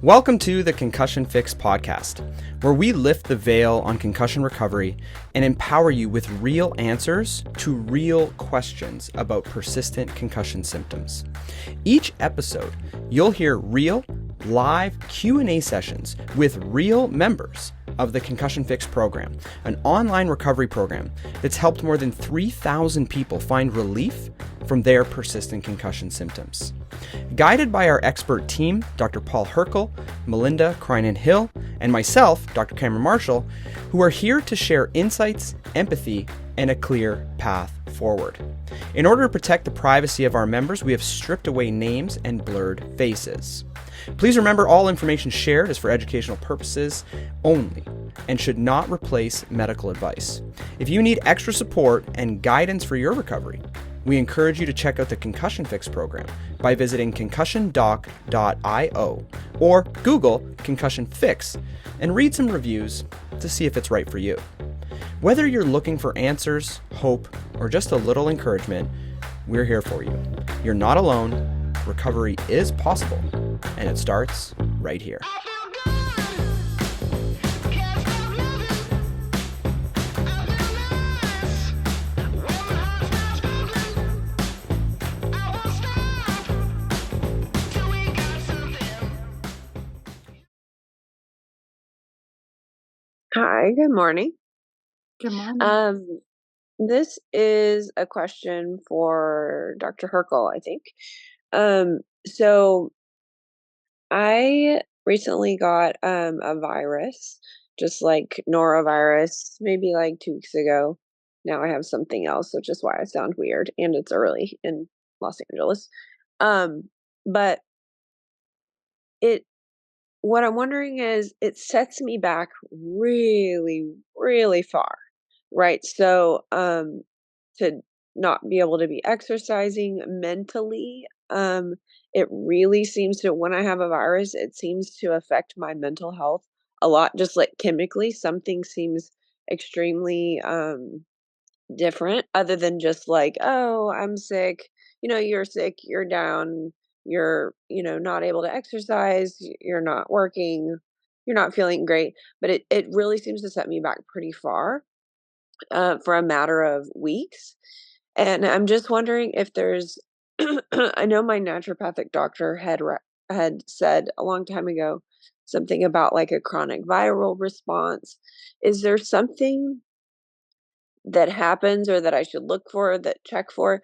Welcome to the Concussion Fix Podcast, where we lift the veil on concussion recovery and empower you with real answers to real questions about persistent concussion symptoms. Each episode, you'll hear real, live Q&A sessions with real members of the Concussion Fix program, an online recovery program that's helped more than 3,000 people find relief from their persistent concussion symptoms. Guided by our expert team, Dr. Paul Hrkal, Melinda Krynen Hill, and myself, Dr. Cameron Marshall, who are here to share insights, empathy, and a clear path forward. In order to protect the privacy of our members, we have stripped away names and blurred faces. Please remember all information shared is for educational purposes only and should not replace medical advice. If you need extra support and guidance for your recovery, we encourage you to check out the Concussion Fix program by visiting concussiondoc.io or Google Concussion Fix and read some reviews to see if it's right for you. Whether you're looking for answers, hope, or just a little encouragement, we're here for you. You're not alone. Recovery is possible, and it starts right here. Hi, good morning. Good morning. This is a question for Dr. Hrkal, I think. So I recently got a virus, just like norovirus, maybe like 2 weeks ago. Now I have something else, which is why I sound weird, and it's early in Los Angeles. But it what I'm wondering is it sets me back really, really far, right? So, to not be able to be exercising mentally, it really seems to, when I have a virus, it seems to affect my mental health a lot, just like chemically, something seems extremely, different other than just like, "Oh, I'm sick." You're sick, you're down, you're not able to exercise, you're not working, you're not feeling great, but it really seems to set me back pretty far, for a matter of weeks, and I'm just wondering if there's I know my naturopathic doctor had said a long time ago something about, like, a chronic viral response. Is there something that happens or that I should look for, that check for,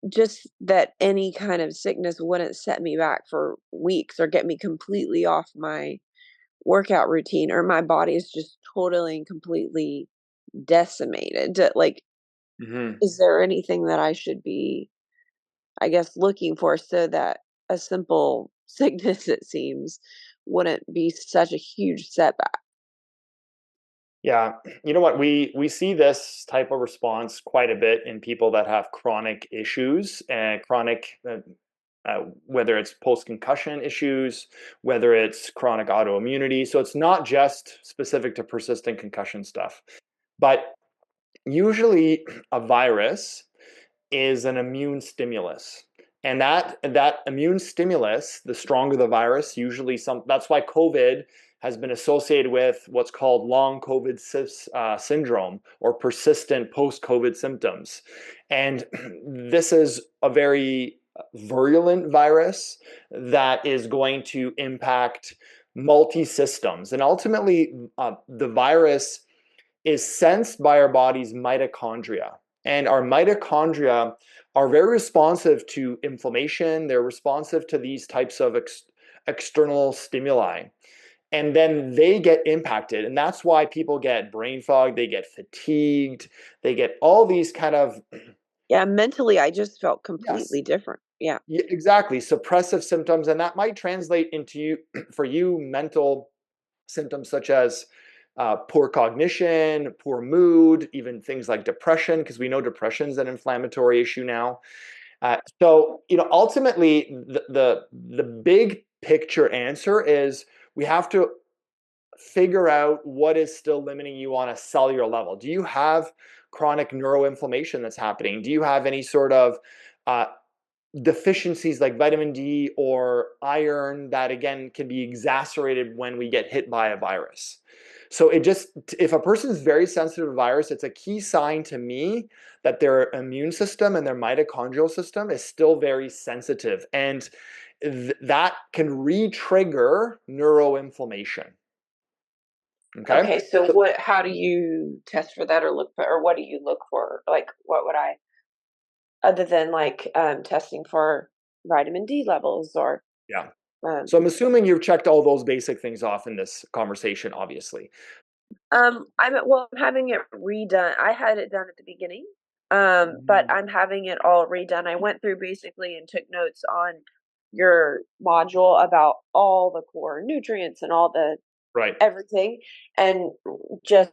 just that any kind of sickness wouldn't set me back for weeks or get me completely off my workout routine, or my body is just totally and completely decimated? Like, Mm-hmm. is there anything that I should be, I guess, looking for so that a simple sickness, it seems, wouldn't be such a huge setback? Yeah, you know what? We see this type of response quite a bit in people that have chronic issues and whether it's post-concussion issues, whether it's chronic autoimmunity. So it's not just specific to persistent concussion stuff, but usually a virus is an immune stimulus. And that immune stimulus, the stronger the virus, usually that's why COVID has been associated with what's called long COVID syndrome or persistent post-COVID symptoms. And this is a very virulent virus that is going to impact multi-systems. And ultimately, the virus is sensed by our body's mitochondria. And our mitochondria are very responsive to inflammation. They're responsive to these types of external stimuli. And then they get impacted. And that's why people get brain fog, they get fatigued, they get all these kind of, Yeah, mentally, I just felt yes, completely different. Yeah. exactly, suppressive symptoms. And that might translate into for you, mental symptoms such as poor cognition, poor mood, even things like depression, because we know depression is an inflammatory issue now. Ultimately, the big picture answer is we have to figure out what is still limiting you on a cellular level. Do you have chronic neuroinflammation that's happening? Do you have any sort of uh, deficiencies like vitamin D or iron that, again, can be exacerbated when we get hit by a virus. So if a person's very sensitive to virus, it's a key sign to me that their immune system and their mitochondrial system is still very sensitive. And that can re-trigger neuroinflammation. Okay, so how do you test for that or look for, or what do you look for? Like, what would I, other than like testing for vitamin D levels or Yeah. um, So I'm assuming you've checked all those basic things off in this conversation, obviously. I'm having it redone. I had it done at the beginning, but I'm having it all redone. I went through basically and took notes on your module about all the core nutrients and all the Right. everything, and just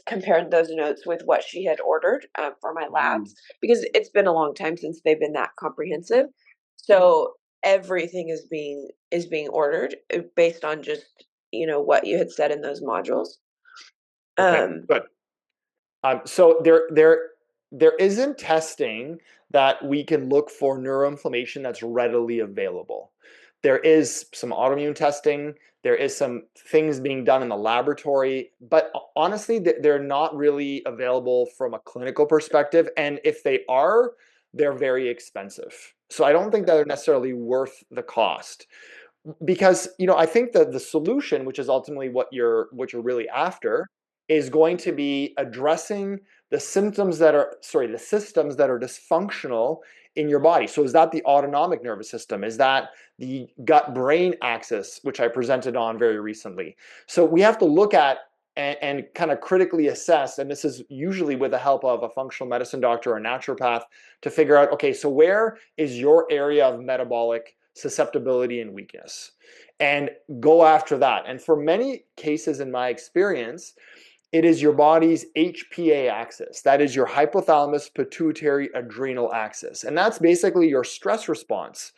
compared those notes with what she had ordered for my labs, because it's been a long time since they've been that comprehensive. So everything is being ordered based on just what you had said in those modules. Okay, good. So there isn't testing that we can look for neuroinflammation that's readily available. There is some autoimmune testing. There is some things being done in the laboratory, but honestly, they're not really available from a clinical perspective. And if they are, they're very expensive. So I don't think that they're necessarily worth the cost. Because I think that the solution, which is ultimately what you're really after, is going to be addressing the systems that are dysfunctional in your body. So is that the autonomic nervous system? Is that the gut brain axis, which I presented on very recently? So we have to look at and kind of critically assess, and this is usually with the help of a functional medicine doctor or a naturopath, to figure out, okay, so where is your area of metabolic susceptibility and weakness, and go after that. And for many cases, in my experience, it is your body's HPA axis. That is your hypothalamus pituitary adrenal axis. And that's basically your stress response.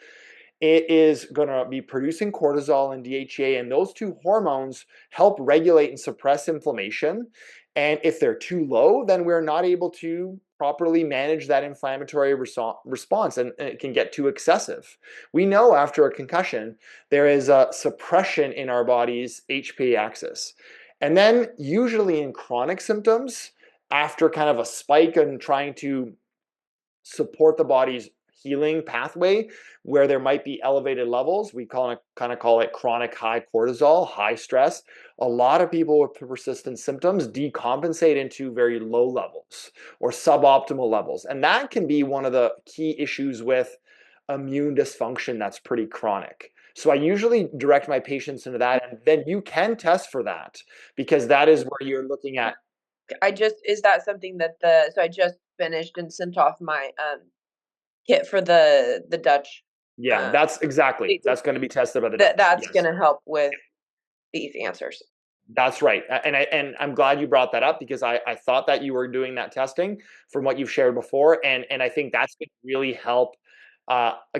It is going to be producing cortisol and DHEA, and those two hormones help regulate and suppress inflammation. And if they're too low, then we're not able to properly manage that inflammatory response, and it can get too excessive. We know after a concussion, there is a suppression in our body's HPA axis. And then usually in chronic symptoms, after kind of a spike and trying to support the body's healing pathway, where there might be elevated levels, we kind of call it chronic high cortisol, high stress. A lot of people with persistent symptoms decompensate into very low levels or suboptimal levels. And that can be one of the key issues with immune dysfunction that's pretty chronic. So I usually direct my patients into that, and then you can test for that, because that is where you're looking at. Is that something that so I just finished and sent off my kit for the Dutch. Yeah, that's going to be tested by the that's Dutch. Yes. going to help with these answers. That's right. And I'm glad you brought that up, because I thought that you were doing that testing from what you've shared before. And I think that's going to really help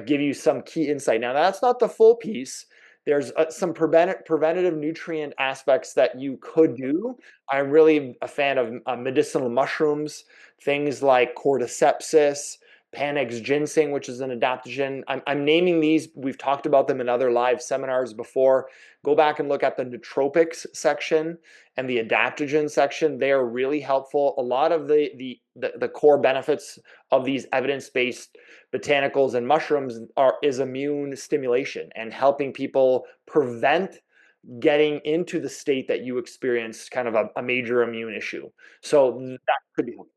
give you some key insight. Now, that's not the full piece. There's some preventative nutrient aspects that you could do. I'm really a fan of medicinal mushrooms, things like cordycepsis, Panax ginseng, which is an adaptogen. I'm naming these. We've talked about them in other live seminars before. Go back and look at the nootropics section and the adaptogen section. They are really helpful. A lot of the core benefits of these evidence-based botanicals and mushrooms is immune stimulation and helping people prevent getting into the state that you experience kind of a major immune issue. So that could be helpful.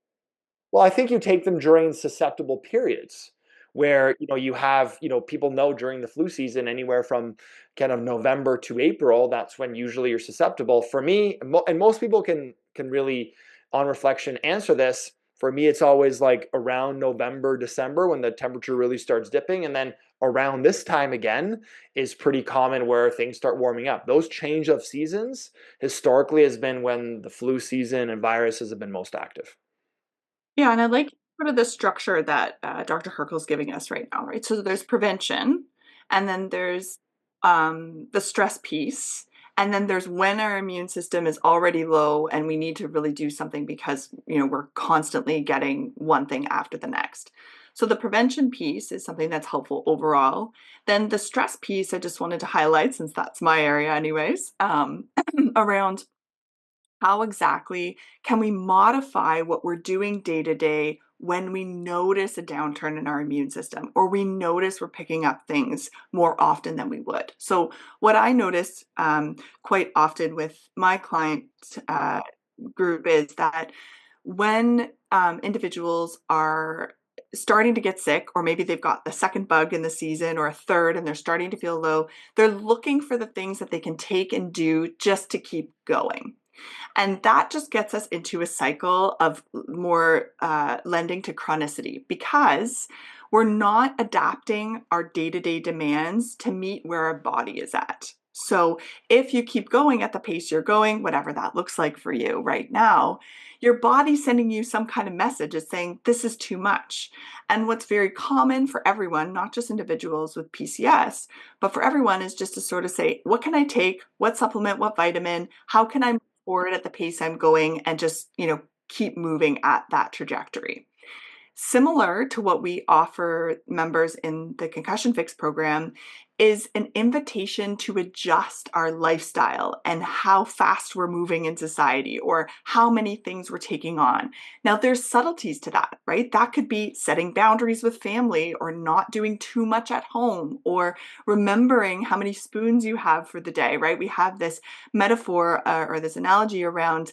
Well, I think you take them during susceptible periods where, you have, people know during the flu season, anywhere from kind of November to April, that's when usually you're susceptible. For me, and most people can really, on reflection, answer this. For me, it's always like around November, December, when the temperature really starts dipping. And then around this time again is pretty common, where things start warming up. Those change of seasons historically has been when the flu season and viruses have been most active. Yeah, and I like sort of the structure that Dr. Hrkal is giving us right now, right? So there's prevention, and then there's the stress piece, and then there's when our immune system is already low and we need to really do something because we're constantly getting one thing after the next. So the prevention piece is something that's helpful overall. Then the stress piece, I just wanted to highlight, since that's my area anyways, around how exactly can we modify what we're doing day to day when we notice a downturn in our immune system, or we notice we're picking up things more often than we would. So what I notice quite often with my client group is that when individuals are starting to get sick, or maybe they've got the second bug in the season or a third and they're starting to feel low, they're looking for the things that they can take and do just to keep going. And that just gets us into a cycle of more lending to chronicity, because we're not adapting our day-to-day demands to meet where our body is at. So if you keep going at the pace you're going, whatever that looks like for you right now, your body's sending you some kind of message. It's saying, this is too much. And what's very common for everyone, not just individuals with PCS, but for everyone, is just to sort of say, what can I take? What supplement? What vitamin? How can I move forward at the pace I'm going, and just, keep moving at that trajectory? Similar to what we offer members in the Concussion Fix program is an invitation to adjust our lifestyle and how fast we're moving in society, or how many things we're taking on. Now, there's subtleties to that, right? That could be setting boundaries with family, or not doing too much at home, or remembering how many spoons you have for the day, right? We have this metaphor or this analogy around,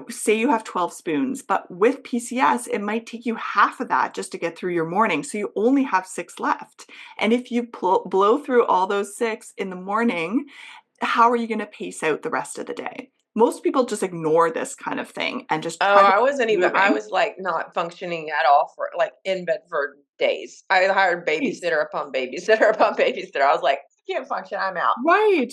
say you have 12 spoons, but with PCS, it might take you half of that just to get through your morning. So you only have 6 left. And if you blow through all those 6 in the morning, how are you going to pace out the rest of the day? Most people just ignore this kind of thing and just try to I wasn't keep even, I moving. was like not functioning at all for like in bed for days. I hired babysitter upon babysitter upon babysitter. I was like, I can't function. I'm out. Right.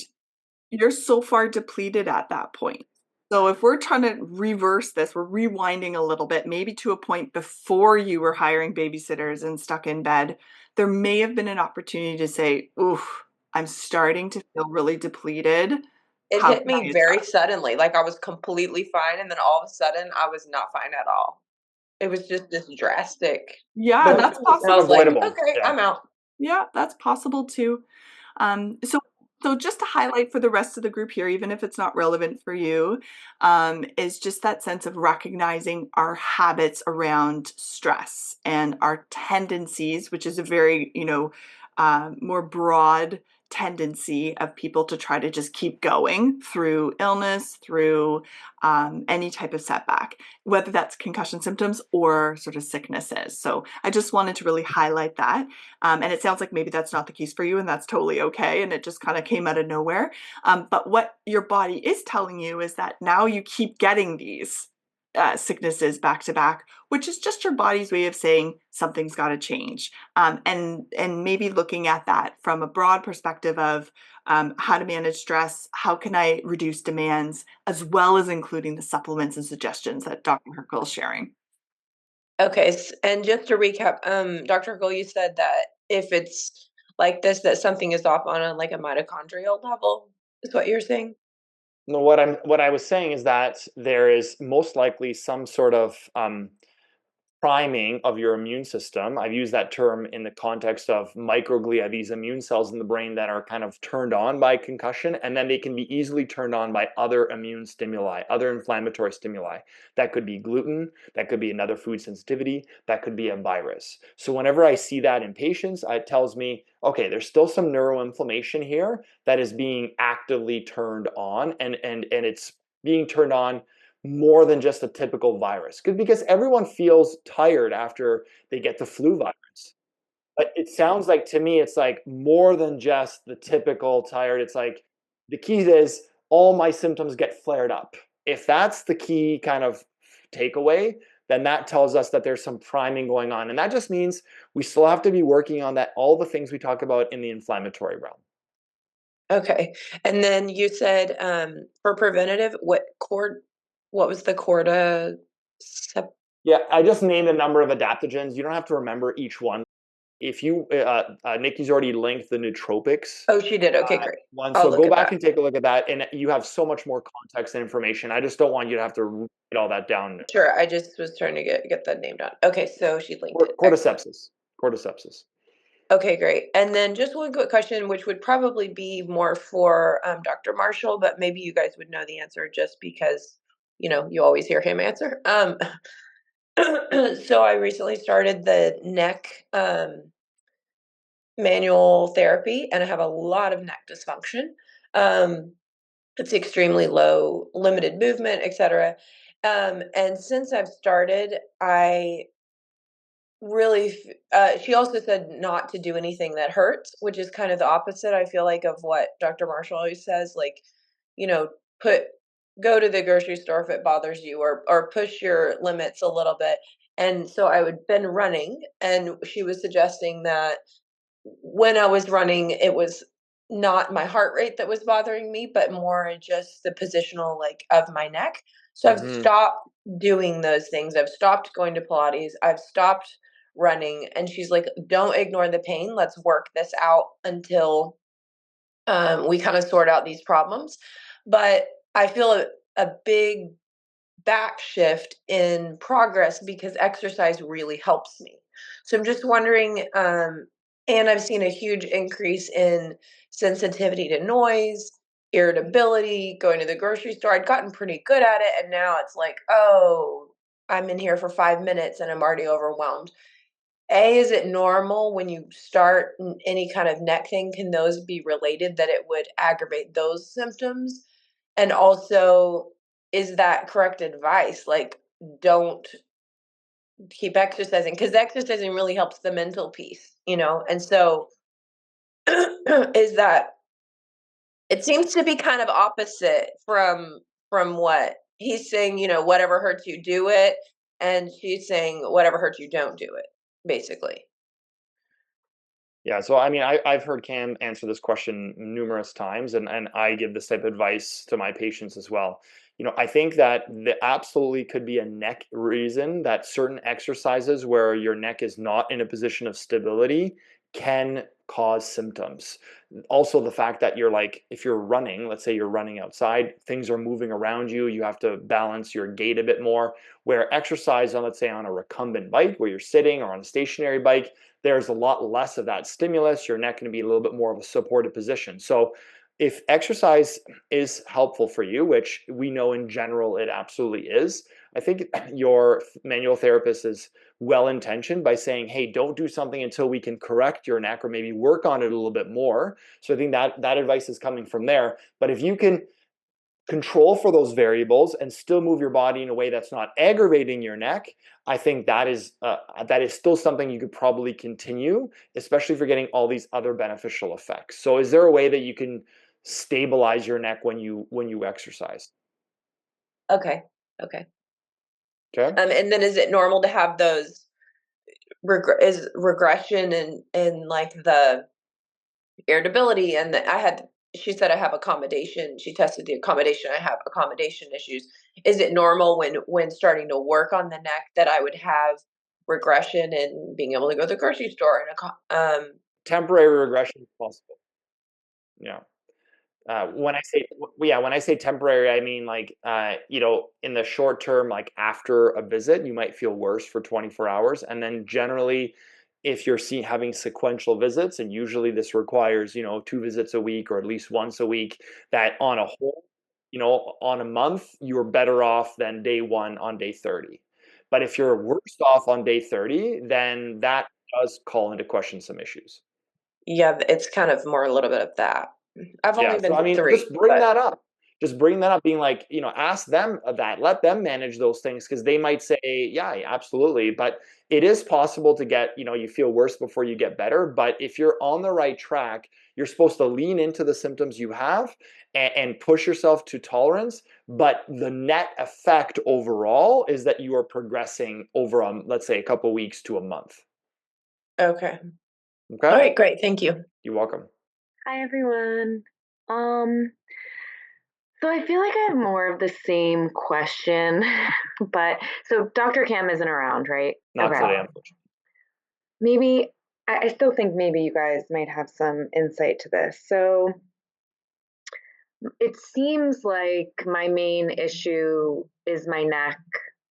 You're so far depleted at that point. So if we're trying to reverse this, we're rewinding a little bit, maybe to a point before you were hiring babysitters and stuck in bed, there may have been an opportunity to say, oof, I'm starting to feel really depleted. It How hit can I me very adjust? suddenly. Like I was completely fine, and then all of a sudden I was not fine at all. It was just this drastic. Yeah, But that's it's I not was possible like, too. avoidable. okay, Yeah. I'm out. Yeah, that's possible too. So just to highlight for the rest of the group here, even if it's not relevant for you, is just that sense of recognizing our habits around stress and our tendencies, which is a very, more broad tendency of people to try to just keep going through illness, through any type of setback, whether that's concussion symptoms or sort of sicknesses. So I just wanted to really highlight that. And it sounds like maybe that's not the case for you, and that's totally okay. And it just kind of came out of nowhere. But what your body is telling you is that now you keep getting these sicknesses back to back, which is just your body's way of saying something's got to change. And maybe looking at that from a broad perspective of how to manage stress, how can I reduce demands, as well as including the supplements and suggestions that Dr. Hrkal is sharing. Okay, and just to recap, Dr. Hrkal, you said that if it's like this, that something is off on like a mitochondrial level, is what you're saying? No, what I was saying is that there is most likely some sort of priming of your immune system. I've used that term in the context of microglia, these immune cells in the brain that are kind of turned on by concussion, and then they can be easily turned on by other immune stimuli, other inflammatory stimuli. That could be gluten, that could be another food sensitivity, that could be a virus. So whenever I see that in patients, it tells me, okay, there's still some neuroinflammation here that is being actively turned on, and it's being turned on more than just a typical virus. Because everyone feels tired after they get the flu virus. But it sounds like to me, it's like more than just the typical tired. It's like the key is all my symptoms get flared up. If that's the key kind of takeaway, then that tells us that there's some priming going on. And that just means we still have to be working on that, all the things we talk about in the inflammatory realm. Okay. And then you said for preventative, what was the corda? Yeah, I just named a number of adaptogens. You don't have to remember each one. if you, Nikki's already linked the nootropics Oh, she did. Okay, great. one. I'll So look go at back that. and take a look at that. And you have so much more context and information. I just don't want you to have to write all that down. Sure. I just was trying to get that name down. Okay, so she linked it. Excellent. Cordycepsis. Okay, great. And then just one quick question, which would probably be more for Dr. Marshall, but maybe you guys would know the answer just because, you always hear him answer. So I recently started the neck manual therapy, and I have a lot of neck dysfunction. Um, it's extremely low, limited movement, etc. And since I've started, I really she also said not to do anything that hurts, which is kind of the opposite, I feel like, of what Dr. Marshall always says, like, you know put go to the grocery store if it bothers you, or push your limits a little bit. And so I would been running, and she was suggesting that when I was running, it was not my heart rate that was bothering me, but more just the positional, like, of my neck. So I've Mm-hmm. stopped doing those things. I've stopped going to Pilates. I've stopped running. And she's like, don't ignore the pain. Let's work this out until we kind of sort out these problems. But I feel a big back shift in progress because exercise really helps me. So I'm just wondering, and I've seen a huge increase in sensitivity to noise, irritability, going to the grocery store. I'd gotten pretty good at it, and now it's like, oh, I'm in here for 5 minutes and I'm already overwhelmed. Is it normal when you start any kind of neck thing? Can those be related, that it would aggravate those symptoms? And also, is that correct advice? Like, don't keep exercising, because exercising really helps the mental piece. And so, is that it seems to be kind of opposite from what he's saying, whatever hurts you, do it. And she's saying, whatever hurts you, don't do it, basically. Yeah, so I mean, I've heard Cam answer this question numerous times, and I give this type of advice to my patients as well. I think that there absolutely could be a neck reason that certain exercises where your neck is not in a position of stability can cause symptoms. Also, the fact that you're like, if you're running, let's say you're running outside, things are moving around you, you have to balance your gait a bit more. Where exercise on, let's say, on a recumbent bike where you're sitting, or on a stationary bike, there's a lot less of that stimulus. Your neck can be a little bit more of a supported position. So if exercise is helpful for you, which we know in general it absolutely is, I think your manual therapist is well-intentioned by saying, hey, don't do something until we can correct your neck or maybe work on it a little bit more. So I think that advice is coming from there. But if you can control for those variables and still move your body in a way that's not aggravating your neck, I think that is still something you could probably continue, especially if you're getting all these other beneficial effects. So is there a way that you can stabilize your neck when you exercise? Okay. Okay. And then is it normal to have those is regression and like the irritability, and she said I have accommodation. She tested the accommodation. I have accommodation issues. Is it normal when starting to work on the neck that I would have regression and being able to go to the grocery store and Temporary regression is possible. Yeah. When I say temporary, I mean, like, in the short term, like after a visit, you might feel worse for 24 hours. And then generally, if you're having sequential visits, and usually this requires, 2 visits a week or at least once a week, that on a whole, on a month, you're better off than day one on day 30. But if you're worse off on day 30, then that does call into question some issues. yeah, it's kind of more a little bit of that. I've only Yeah, so been I to mean, 3, but just bring that up, being like, ask them that, let them manage those things, because they might say, yeah, absolutely. But it is possible to get, you feel worse before you get better. But if you're on the right track, you're supposed to lean into the symptoms you have and push yourself to tolerance. But the net effect overall is that you are progressing over, let's say, a couple weeks to a month. okay. Okay. All right, great. Thank you. You're welcome. Hi, everyone. So I feel like I have more of the same question, but so Dr. Cam isn't around, right? Not Okay. today, unfortunately. Maybe I still think maybe you guys might have some insight to this. So it seems like my main issue is my neck,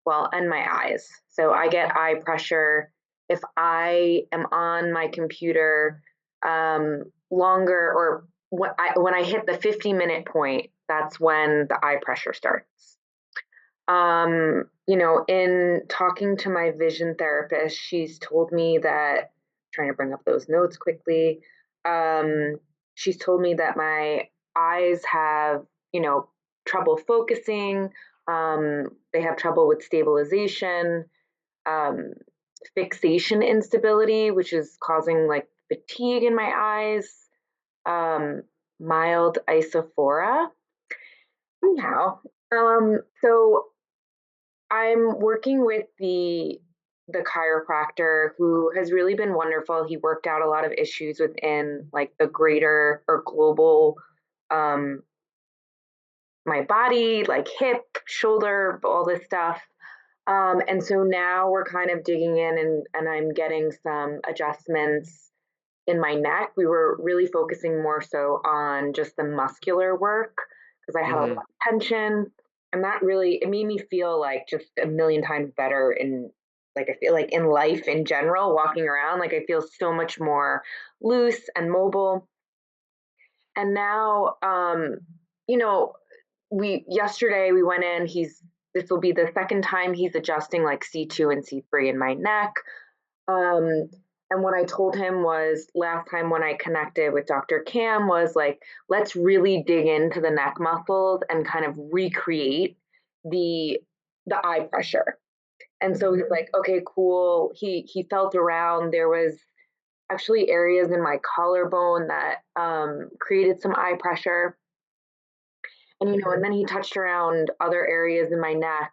well, and my eyes. So I get eye pressure if I am on my computer longer, or when I hit the 50-minute point, that's when the eye pressure starts. In talking to my vision therapist, she's told me that, trying to bring up those notes quickly, she's told me that my eyes have, trouble focusing. They have trouble with stabilization, um, fixation instability, which is causing like fatigue in my eyes, um, mild isophora. Anyhow, so I'm working with the chiropractor who has really been wonderful. He worked out a lot of issues within like the greater or global um my body, like hip, shoulder, all this stuff. And so now we're kind of digging in, and I'm getting some adjustments in my neck. We were really focusing more so on just the muscular work because I had a lot of tension, and that really, it made me feel like just a million times better in, like, I feel like in life in general, walking around, like I feel so much more loose and mobile. And now, you know, yesterday we went in, this will be the second time he's adjusting like C2 and C3 in my neck. Um, and what I told him was, last time when I connected with Dr. Cam, was like, let's really dig into the neck muscles and kind of recreate the eye pressure. And so he's like, okay, cool. He felt around. There was actually areas in my collarbone that created some eye pressure. And and then he touched around other areas in my neck.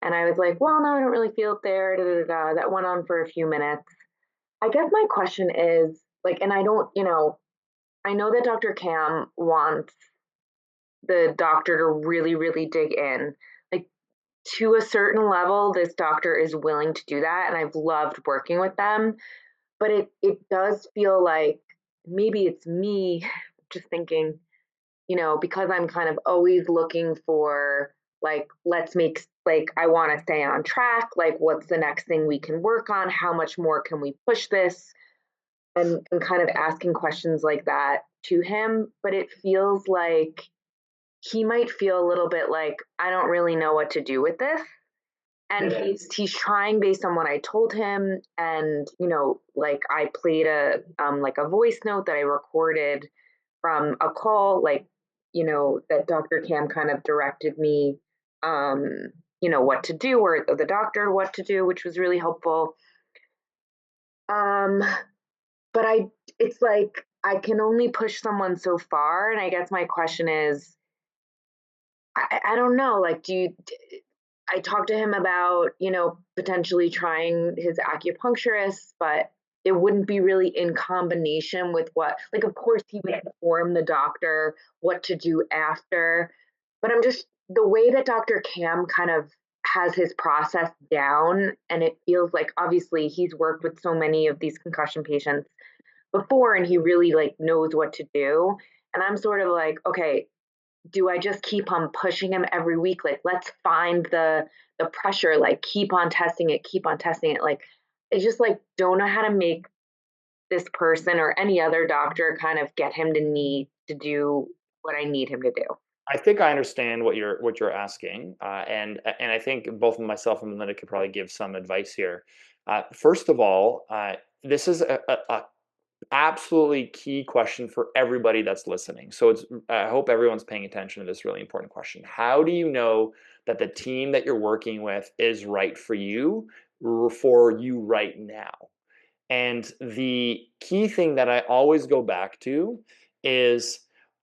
And I was like, well, no, I don't really feel it there. Da, da, da, da. That went on for a few minutes. I guess my question is, like, and I don't, I know that Dr. Cam wants the doctor to really, really dig in. Like, to a certain level, this doctor is willing to do that. And I've loved working with them. But it does feel like maybe it's me just thinking, because I'm kind of always looking for, like, I want to stay on track. Like, what's the next thing we can work on? How much more can we push this? And kind of asking questions like that to him. But it feels like he might feel a little bit like, I don't really know what to do with this. And he's trying based on what I told him. And, like, I played a voice note that I recorded from a call, like, that Dr. Cam kind of directed me, what to do, or the doctor what to do, which was really helpful. But it's like, I can only push someone so far. And I guess my question is, I don't know, like, I talked to him about, potentially trying his acupuncturist, but it wouldn't be really in combination with what, like, of course he would inform the doctor what to do after. But the way that Dr. Cam kind of has his process down, and it feels like, obviously he's worked with so many of these concussion patients before, and he really, like, knows what to do. And I'm sort of like, okay, do I just keep on pushing him every week? Like, let's find the pressure, like, keep on testing it, keep on testing it. Like, it's just like, don't know how to make this person or any other doctor kind of get him to need to do what I need him to do. I think I understand what you're asking, and I think both myself and Melinda could probably give some advice here. First of all, this is a absolutely key question for everybody that's listening. So I hope everyone's paying attention to this really important question. How do you know that the team that you're working with is right for you right now? And the key thing that I always go back to is,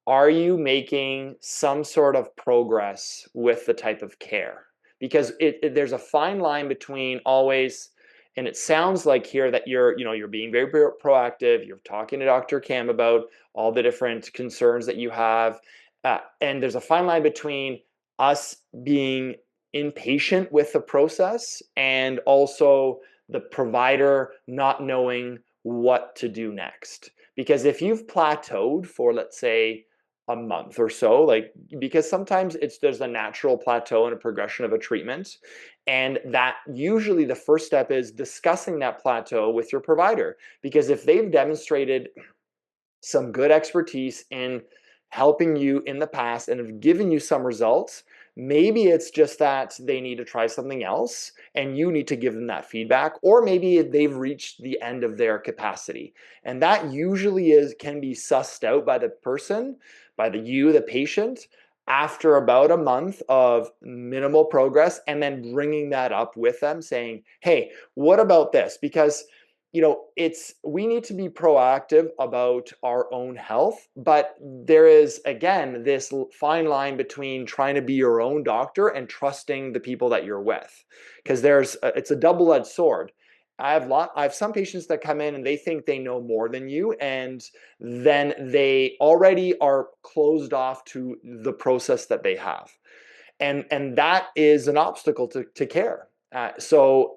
are you making some sort of progress with the type of care? Because there's a fine line between always, and it sounds like here that you're being very, very proactive. You're talking to Dr. Cam about all the different concerns that you have. And there's a fine line between us being impatient with the process and also the provider not knowing what to do next. Because if you've plateaued for, let's say, a month or so, like, because sometimes there's a natural plateau and a progression of a treatment, and that usually the first step is discussing that plateau with your provider. Because if they've demonstrated some good expertise in helping you in the past and have given you some results, maybe it's just that they need to try something else and you need to give them that feedback, or maybe they've reached the end of their capacity. And that usually can be sussed out by the person, by the patient, after about a month of minimal progress, and then bringing that up with them saying, hey, what about this? Because we need to be proactive about our own health, but there is, again, this fine line between trying to be your own doctor and trusting the people that you're with, because it's a double-edged sword. I have some patients that come in and they think they know more than you, and then they already are closed off to the process that they have, and that is an obstacle to care. So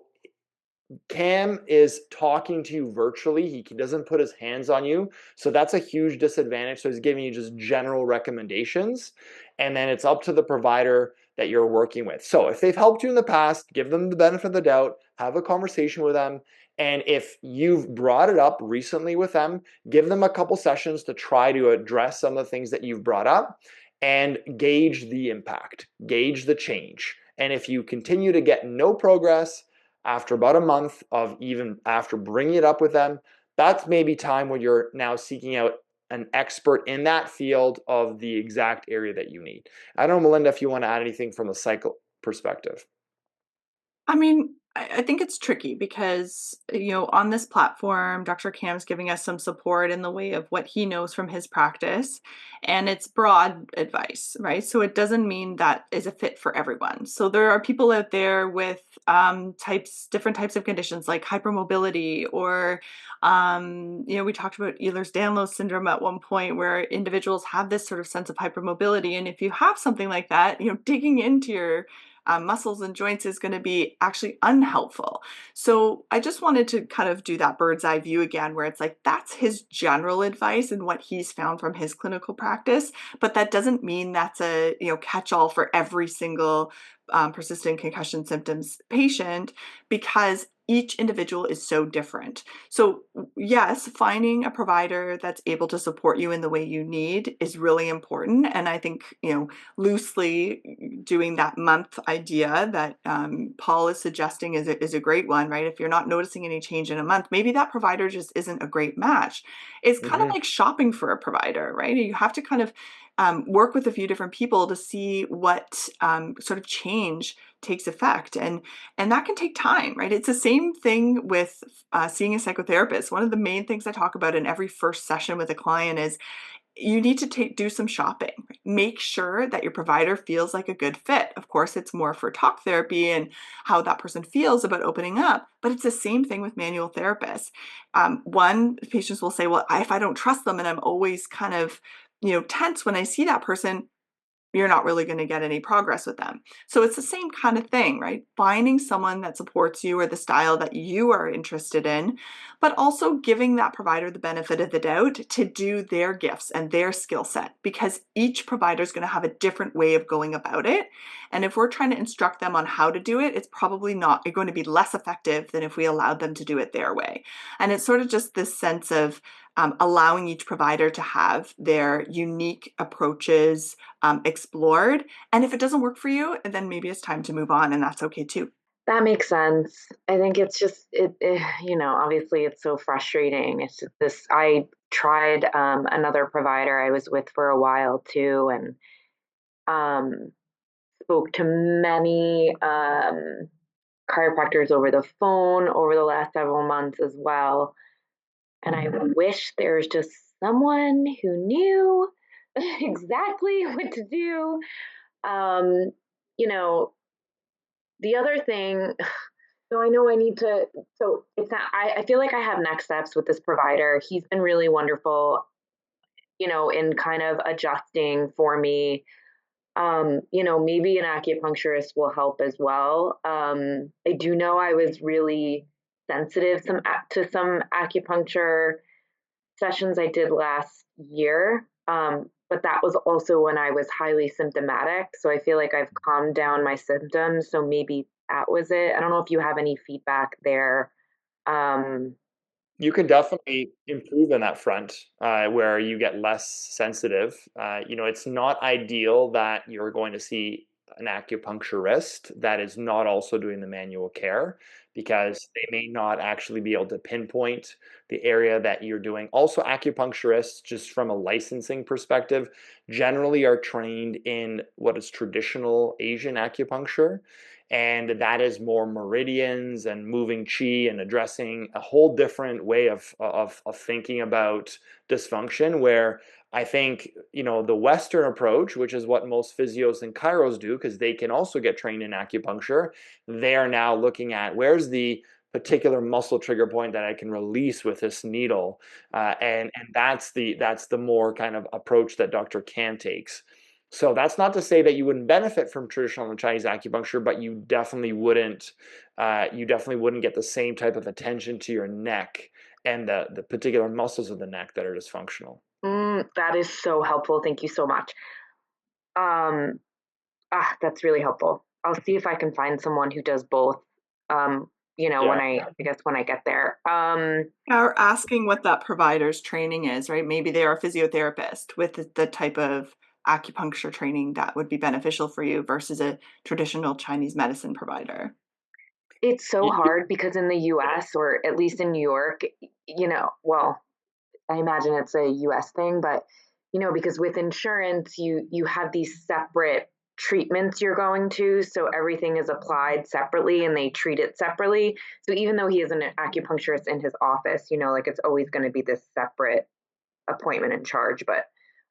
Cam is talking to you virtually. He doesn't put his hands on you. So that's a huge disadvantage. So he's giving you just general recommendations. And then it's up to the provider that you're working with. So if they've helped you in the past, give them the benefit of the doubt, have a conversation with them. And if you've brought it up recently with them, give them a couple sessions to try to address some of the things that you've brought up and gauge the impact, gauge the change. And if you continue to get no progress, after about a month of even after bringing it up with them, that's maybe time when you're now seeking out an expert in that field of the exact area that you need. I don't know, Melinda, if you want to add anything from a cycle perspective. I mean, I think it's tricky because, on this platform, Dr. Cam's giving us some support in the way of what he knows from his practice, and it's broad advice, right? So it doesn't mean that is a fit for everyone. So there are people out there with different types of conditions like hypermobility, or, we talked about Ehlers-Danlos syndrome at one point, where individuals have this sort of sense of hypermobility. And if you have something like that, digging into your muscles and joints is going to be actually unhelpful. So I just wanted to kind of do that bird's eye view again, where it's like, that's his general advice and what he's found from his clinical practice. But that doesn't mean that's a, catch-all for every single persistent concussion symptoms patient, because each individual is so different. So yes, finding a provider that's able to support you in the way you need is really important. And I think, loosely doing that month idea that Paul is suggesting is a great one, right? If you're not noticing any change in a month, maybe that provider just isn't a great match. It's kind of like shopping for a provider, right? You have to kind of work with a few different people to see what sort of change takes effect, and that can take time, right? It's the same thing with seeing a psychotherapist. One of the main things I talk about in every first session with a client is you need to do some shopping. Make sure that your provider feels like a good fit. Of course, it's more for talk therapy and how that person feels about opening up, but it's the same thing with manual therapists. Patients will say, well, if I don't trust them and I'm always kind of tense when I see that person, you're not really going to get any progress with them. So it's the same kind of thing, right? Finding someone that supports you or the style that you are interested in, but also giving that provider the benefit of the doubt to do their gifts and their skill set, because each provider is going to have a different way of going about it. And if we're trying to instruct them on how to do it, it's probably not going to be less effective than if we allowed them to do it their way. And it's sort of just this sense of allowing each provider to have their unique approaches explored. And if it doesn't work for you, then maybe it's time to move on, and that's okay too. That makes sense. I think it's just, obviously it's so frustrating. It's just this, I tried another provider I was with for a while too, and spoke to many chiropractors over the phone over the last several months as well. And I wish there was just someone who knew exactly what to do. The other thing, so I know I need to, so it's not, I feel like I have next steps with this provider. He's been really wonderful, in kind of adjusting for me. Maybe an acupuncturist will help as well. I do know I was really sensitive to some acupuncture sessions I did last year. But that was also when I was highly symptomatic. So I feel like I've calmed down my symptoms. So maybe that was it. I don't know if you have any feedback there. You can definitely improve in that front where you get less sensitive. It's not ideal that you're going to see an acupuncturist that is not also doing the manual care, because they may not actually be able to pinpoint the area that you're doing. Also, acupuncturists, just from a licensing perspective, generally are trained in what is traditional Asian acupuncture. And that is more meridians and moving chi and addressing a whole different way of thinking about dysfunction, where I think, the Western approach, which is what most physios and chiros do, because they can also get trained in acupuncture, they are now looking at where's the particular muscle trigger point that I can release with this needle, and that's the more kind of approach that Dr. Kan takes. So that's not to say that you wouldn't benefit from traditional Chinese acupuncture, but you definitely wouldn't get the same type of attention to your neck and the particular muscles of the neck that are dysfunctional. That is so helpful. Thank you so much. That's really helpful. I'll see if I can find someone who does both. When I get there. Or asking what that provider's training is, right? Maybe they are a physiotherapist with the type of acupuncture training that would be beneficial for you versus a traditional Chinese medicine provider. It's so hard because in the US, or at least in New York, I imagine it's a US thing, but because with insurance, you have these separate treatments you're going to, so everything is applied separately and they treat it separately. So even though he is an acupuncturist in his office, it's always going to be this separate appointment and charge. But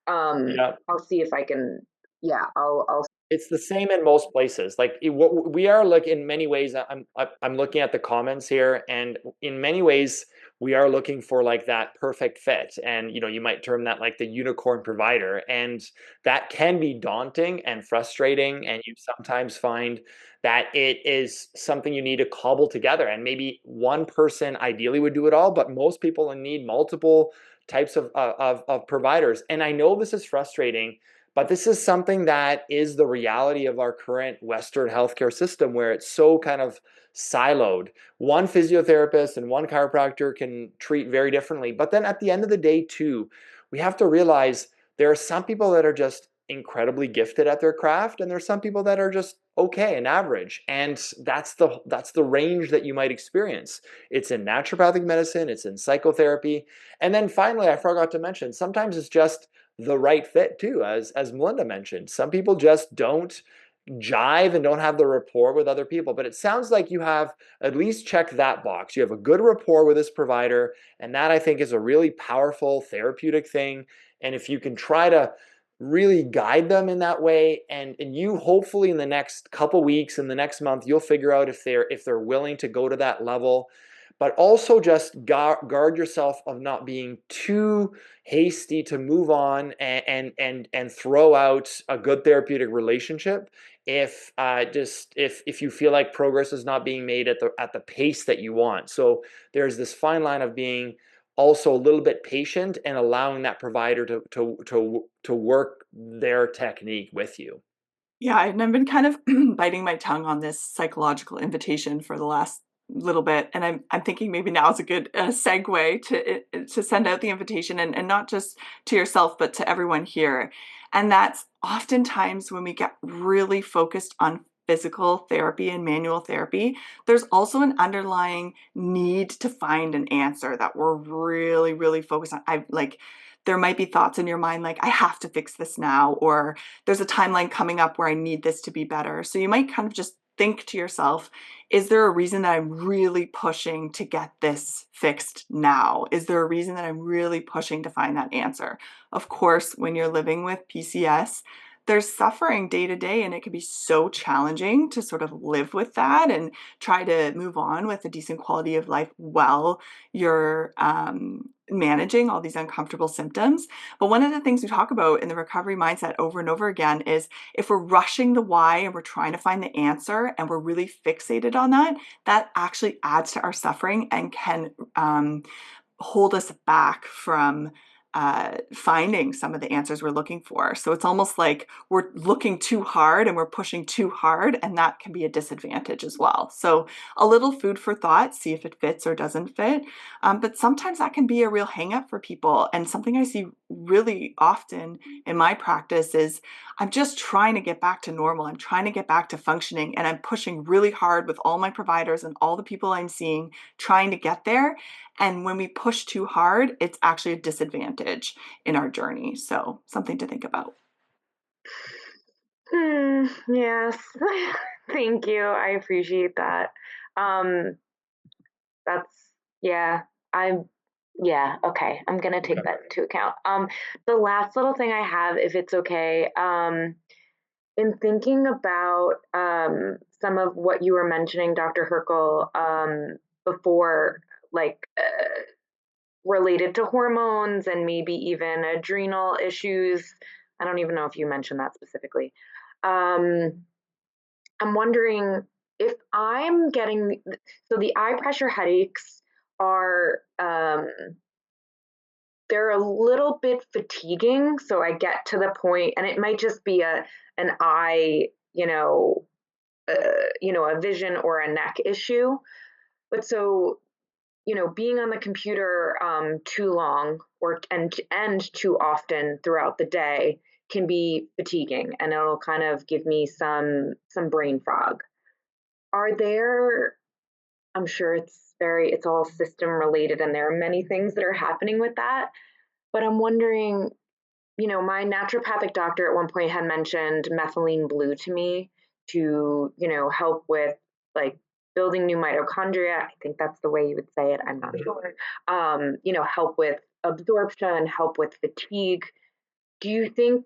I'll see if I can. Yeah, I'll. It's the same in most places. Like what we are like in many ways. I'm looking at the comments here, and in many ways we are looking for like that perfect fit. And you might term that like the unicorn provider, and that can be daunting and frustrating. And you sometimes find that it is something you need to cobble together. And maybe one person ideally would do it all, but most people need multiple types of providers. And I know this is frustrating, but this is something that is the reality of our current Western healthcare system, where it's so kind of siloed. One physiotherapist and one chiropractor can treat very differently. But then at the end of the day, too, we have to realize there are some people that are just incredibly gifted at their craft, and there's some people that are just okay and average. And that's the range that you might experience. It's in naturopathic medicine, it's in psychotherapy. And then finally, I forgot to mention, sometimes it's just the right fit too, as Melinda mentioned. Some people just don't jive and don't have the rapport with other people. But it sounds like you have at least checked that box. You have a good rapport with this provider, and that I think is a really powerful therapeutic thing. And if you can try to really guide them in that way, and you hopefully in the next couple weeks, in the next month, you'll figure out if they're willing to go to that level. But also just guard yourself of not being too hasty to move on and throw out a good therapeutic relationship if you feel like progress is not being made at the pace that you want. So there's this fine line of being also a little bit patient and allowing that provider to work their technique with you. Yeah, and I've been kind of biting my tongue on this psychological invitation for the last little bit, and I'm thinking maybe now is a good segue to send out the invitation, and not just to yourself, but to everyone here. And that's oftentimes when we get really focused on physical therapy and manual therapy, there's also an underlying need to find an answer that we're really, really focused on. There might be thoughts in your mind like, I have to fix this now, or there's a timeline coming up where I need this to be better. So you might kind of just think to yourself, is there a reason that I'm really pushing to get this fixed now? Is there a reason that I'm really pushing to find that answer? Of course, when you're living with PCS, there's suffering day to day, and it can be so challenging to sort of live with that and try to move on with a decent quality of life while you're managing all these uncomfortable symptoms. But one of the things we talk about in the recovery mindset over and over again is if we're rushing the why and we're trying to find the answer and we're really fixated on that, that actually adds to our suffering and can hold us back from finding some of the answers we're looking for. So it's almost like we're looking too hard and we're pushing too hard, and that can be a disadvantage as well. So a little food for thought, see if it fits or doesn't fit. But sometimes that can be a real hang up for people. And something I see really often in my practice is I'm just trying to get back to normal. I'm trying to get back to functioning, and I'm pushing really hard with all my providers and all the people I'm seeing, trying to get there. And when we push too hard, it's actually a disadvantage in our journey. So something to think about. Yes. Thank you. I appreciate that. That's, yeah, okay. I'm going to take that into account. The last little thing I have, if it's okay, in thinking about some of what you were mentioning, Dr. Hrkal, before, like related to hormones and maybe even adrenal issues. I don't even know if you mentioned that specifically. I'm wondering if I'm getting, so the eye pressure headaches are, they're a little bit fatiguing. So I get to the point, and it might just be an eye, a vision or a neck issue. But so, being on the computer too long and too often throughout the day can be fatiguing, and it'll kind of give me some brain fog. Are there, I'm sure it's all system related, and there are many things that are happening with that, but I'm wondering, my naturopathic doctor at one point had mentioned methylene blue to me to, help with like building new mitochondria. I think that's the way you would say it. I'm not sure. Help with absorption, help with fatigue. Do you think,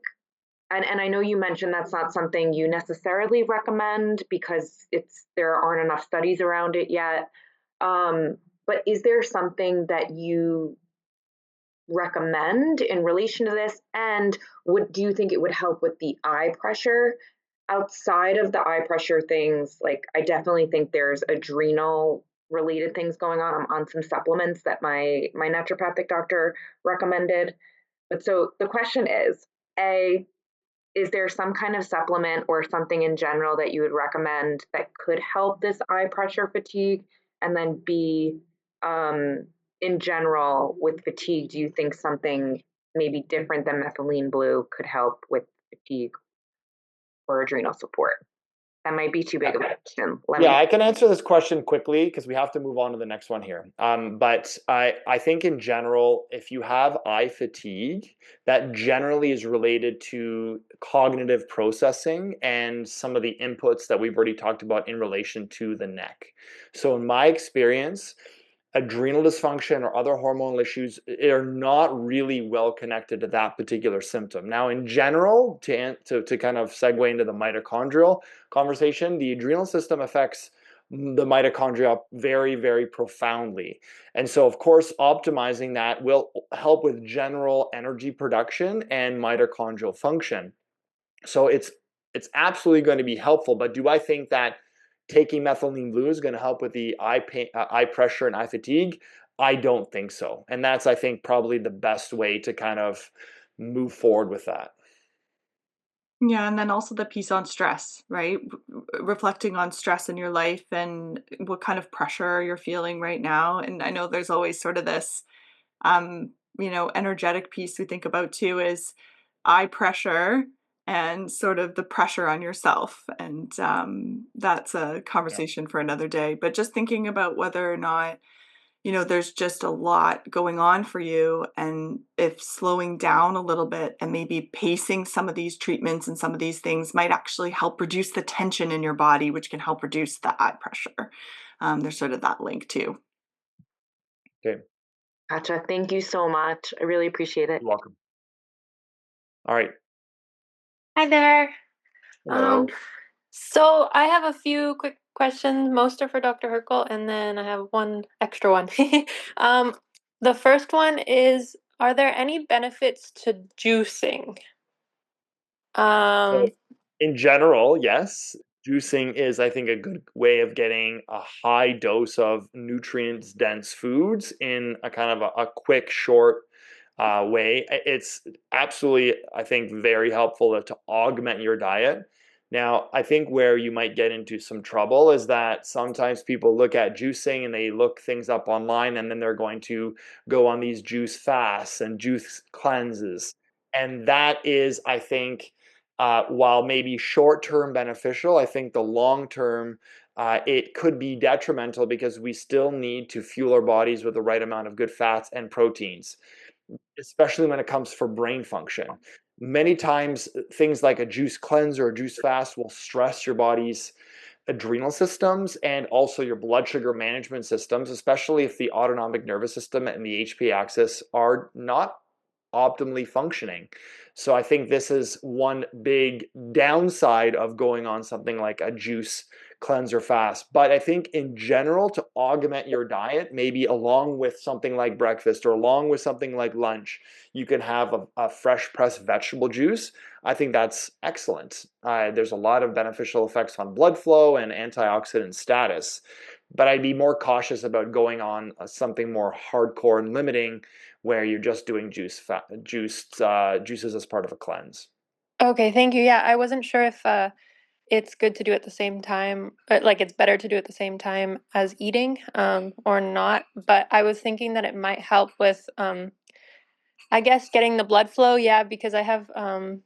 and I know you mentioned that's not something you necessarily recommend because there aren't enough studies around it yet. But is there something that you recommend in relation to this? And do you think it would help with the eye pressure? Outside of the eye pressure things, like I definitely think there's adrenal related things going on. I'm on some supplements that my naturopathic doctor recommended. But so the question is, is there some kind of supplement or something in general that you would recommend that could help this eye pressure fatigue? And then B, in general with fatigue, do you think something maybe different than methylene blue could help with fatigue or adrenal support? That might be too big of a question. I can answer this question quickly because we have to move on to the next one here. But I think in general, if you have eye fatigue, that generally is related to cognitive processing and some of the inputs that we've already talked about in relation to the neck. So in my experience, adrenal dysfunction or other hormonal issues are not really well connected to that particular symptom. Now, in general, to kind of segue into the mitochondrial conversation, the adrenal system affects the mitochondria very, very profoundly. And so, of course, optimizing that will help with general energy production and mitochondrial function. So it's absolutely going to be helpful. But do I think that taking methylene blue is going to help with the eye pain, eye pressure and eye fatigue? I don't think so. And that's, I think, probably the best way to kind of move forward with that. Yeah, and then also the piece on stress, right? Reflecting on stress in your life and what kind of pressure you're feeling right now. And I know there's always sort of this, energetic piece we think about too is eye pressure and sort of the pressure on yourself. And that's a conversation for another day. But just thinking about whether or not there's just a lot going on for you. And if slowing down a little bit and maybe pacing some of these treatments and some of these things might actually help reduce the tension in your body, which can help reduce the eye pressure. There's sort of that link too. Okay. Gotcha. Thank you so much. I really appreciate it. You're welcome. All right. Hi there. Hello. So I have a few quick questions. Most are for Dr. Hrkal, and then I have one extra one. Um, the first one is, are there any benefits to juicing? So Um, in general, yes, juicing is, I think, a good way of getting a high dose of nutrients dense foods in a kind of a quick, short way. It's absolutely, I think, very helpful to augment your diet. Now, I think where you might get into some trouble is that sometimes people look at juicing and they look things up online, and then they're going to go on these juice fasts and juice cleanses. And that is, I think, while maybe short term beneficial, I think the long term it could be detrimental because we still need to fuel our bodies with the right amount of good fats and proteins, especially when it comes for brain function. Many times, things like a juice cleanse or a juice fast will stress your body's adrenal systems and also your blood sugar management systems, especially if the autonomic nervous system and the HPA axis are not optimally functioning. So I think this is one big downside of going on something like a juice cleanse or fast. But I think in general, to augment your diet, maybe along with something like breakfast or along with something like lunch, you can have a fresh pressed vegetable juice. I think that's excellent. There's a lot of beneficial effects on blood flow and antioxidant status. But I'd be more cautious about going on something more hardcore and limiting where you're just doing juices as part of a cleanse. okay, thank you. Yeah, I wasn't sure if it's good to do at the same time, like it's better to do at the same time as eating, or not. But I was thinking that it might help with I guess getting the blood flow, yeah, because I have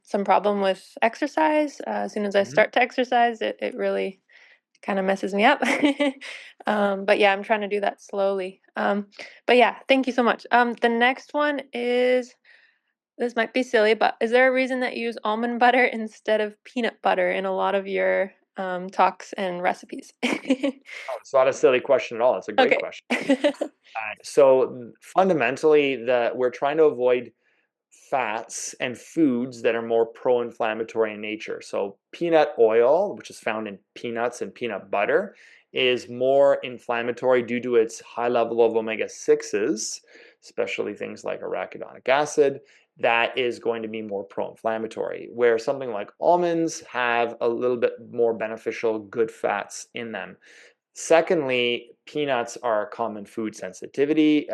some problem with exercise. As soon as I Mhm. start to exercise, it really kind of messes me up. But yeah, I'm trying to do that slowly. But yeah, thank you so much. The next one is, this might be silly, but is there a reason that you use almond butter instead of peanut butter in a lot of your talks and recipes? Oh, it's not a silly question at all. It's a great Okay. question. So fundamentally, we're trying to avoid fats and foods that are more pro-inflammatory in nature. So peanut oil, which is found in peanuts and peanut butter, is more inflammatory due to its high level of omega-6s, especially things like arachidonic acid. That is going to be more pro-inflammatory, where something like almonds have a little bit more beneficial good fats in them. Secondly, peanuts are a common food sensitivity.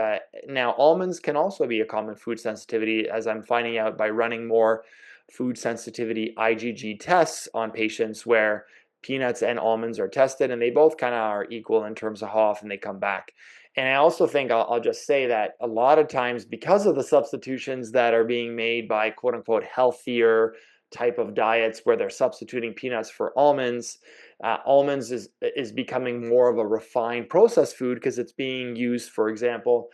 Now, almonds can also be a common food sensitivity, as I'm finding out by running more food sensitivity IgG tests on patients where peanuts and almonds are tested, and they both kind of are equal in terms of how often they come back. And I also think I'll just say that a lot of times, because of the substitutions that are being made by quote unquote healthier type of diets where they're substituting peanuts for almonds, almonds is becoming more of a refined processed food because it's being used, for example,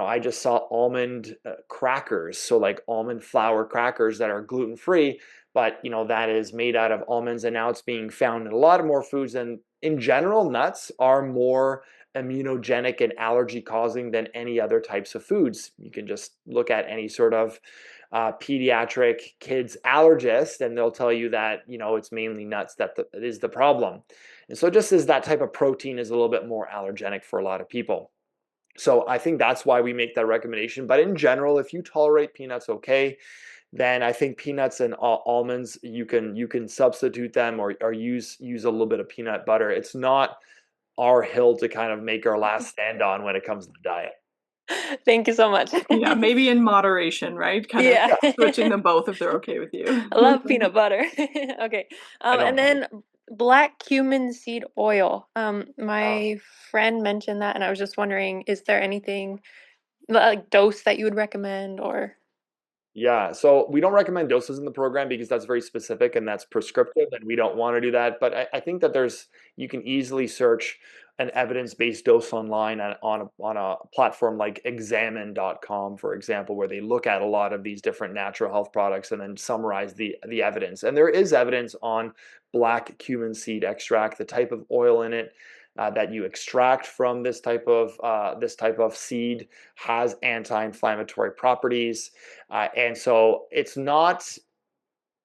I just saw almond crackers, so like almond flour crackers that are gluten free, but that is made out of almonds, and now it's being found in a lot of more foods. And in general, nuts are more immunogenic and allergy causing than any other types of foods. You can just look at any sort of pediatric kids allergist, and they'll tell you that it's mainly nuts that is the problem. And so just as that type of protein is a little bit more allergenic for a lot of people. So I think that's why we make that recommendation. But in general, if you tolerate peanuts okay, then I think peanuts and almonds, you can substitute them, or use a little bit of peanut butter. It's not our hill to kind of make our last stand on when it comes to the diet. Thank you so much. Yeah, maybe in moderation, right? Kind of Yeah. switching them both if they're okay with you. I love peanut butter. Okay. I And don't know. then black cumin seed oil. Oh. My friend mentioned that, and I was just wondering, is there anything like dose that you would recommend, or? Yeah, so we don't recommend doses in the program because that's very specific and that's prescriptive, and we don't want to do that. But I think that you can easily search an evidence-based dose online on a platform like examine.com, for example, where they look at a lot of these different natural health products and then summarize the evidence. And there is evidence on black cumin seed extract, the type of oil in it that you extract from this type of seed has anti-inflammatory properties. And so it's not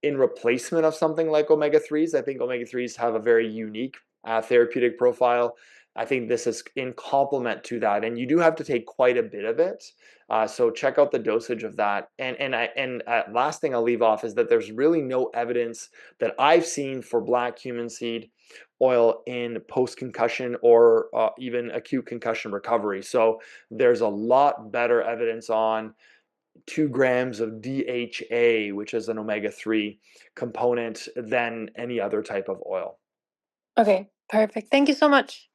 in replacement of something like omega-3s. I think omega-3s have a very unique therapeutic profile. I think this is in complement to that, and you do have to take quite a bit of it. So check out the dosage of that. And last thing I'll leave off is that there's really no evidence that I've seen for black cumin seed oil in post-concussion or even acute concussion recovery. So there's a lot better evidence on 2 grams of DHA, which is an omega-3 component, than any other type of oil. Okay, perfect. Thank you so much.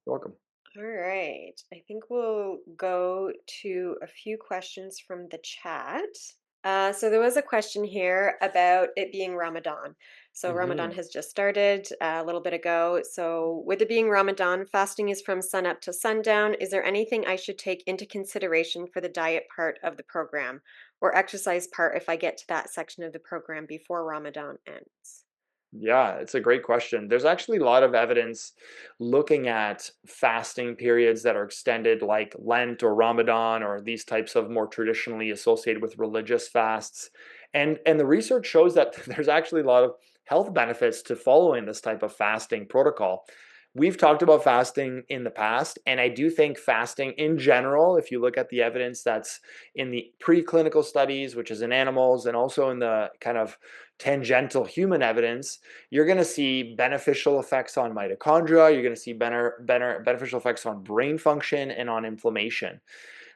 You're welcome. All right. I think we'll go to a few questions from the chat. So there was a question here about it being Ramadan. So Ramadan has just started a little bit ago. So with it being Ramadan, fasting is from sun up to sundown. Is there anything I should take into consideration for the diet part of the program or exercise part if I get to that section of the program before Ramadan ends? Yeah, it's a great question. There's actually a lot of evidence looking at fasting periods that are extended, like Lent or Ramadan, or these types of more traditionally associated with religious fasts. And the research shows that there's actually a lot of health benefits to following this type of fasting protocol. We've talked about fasting in the past, and I do think fasting in general, if you look at the evidence that's in the preclinical studies, which is in animals, and also in the kind of tangential human evidence, you're going to see beneficial effects on mitochondria, you're going to see beneficial effects on brain function and on inflammation.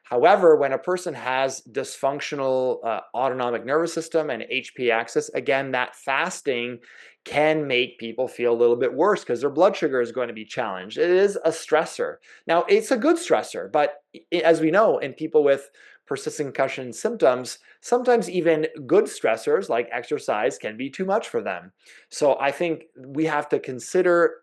However, when a person has dysfunctional autonomic nervous system and HPA axis, again, that fasting can make people feel a little bit worse because their blood sugar is going to be challenged. It is a stressor. Now, it's a good stressor, but as we know, in people with persistent concussion symptoms, sometimes even good stressors like exercise can be too much for them. So I think we have to consider,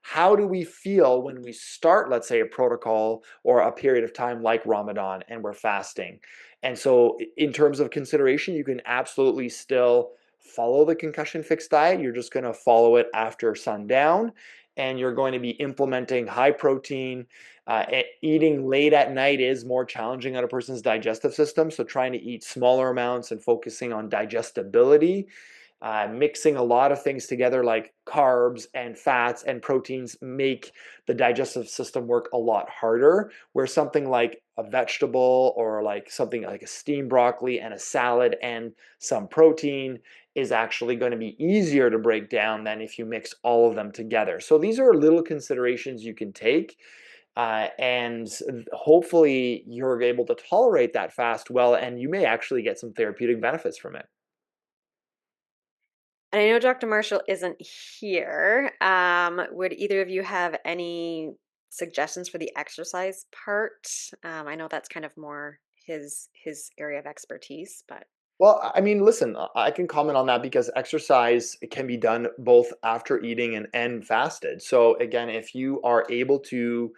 how do we feel when we start, let's say, a protocol or a period of time like Ramadan and we're fasting? And so in terms of consideration, you can absolutely still follow the Concussion Fix diet. You're just going to follow it after sundown, and you're going to be implementing high protein. Eating late at night is more challenging on a person's digestive system, so trying to eat smaller amounts and focusing on digestibility. Mixing a lot of things together like carbs and fats and proteins make the digestive system work a lot harder, where something like a vegetable or like something like a steamed broccoli and a salad and some protein is actually going to be easier to break down than if you mix all of them together. So these are little considerations you can take. And hopefully you're able to tolerate that fast well, and you may actually get some therapeutic benefits from it. And I know Dr. Marshall isn't here. Would either of you have any suggestions for the exercise part? I know that's kind of more his area of expertise, but Well, I mean, listen, I can comment on that because exercise can be done both after eating and fasted. So again, if you are able to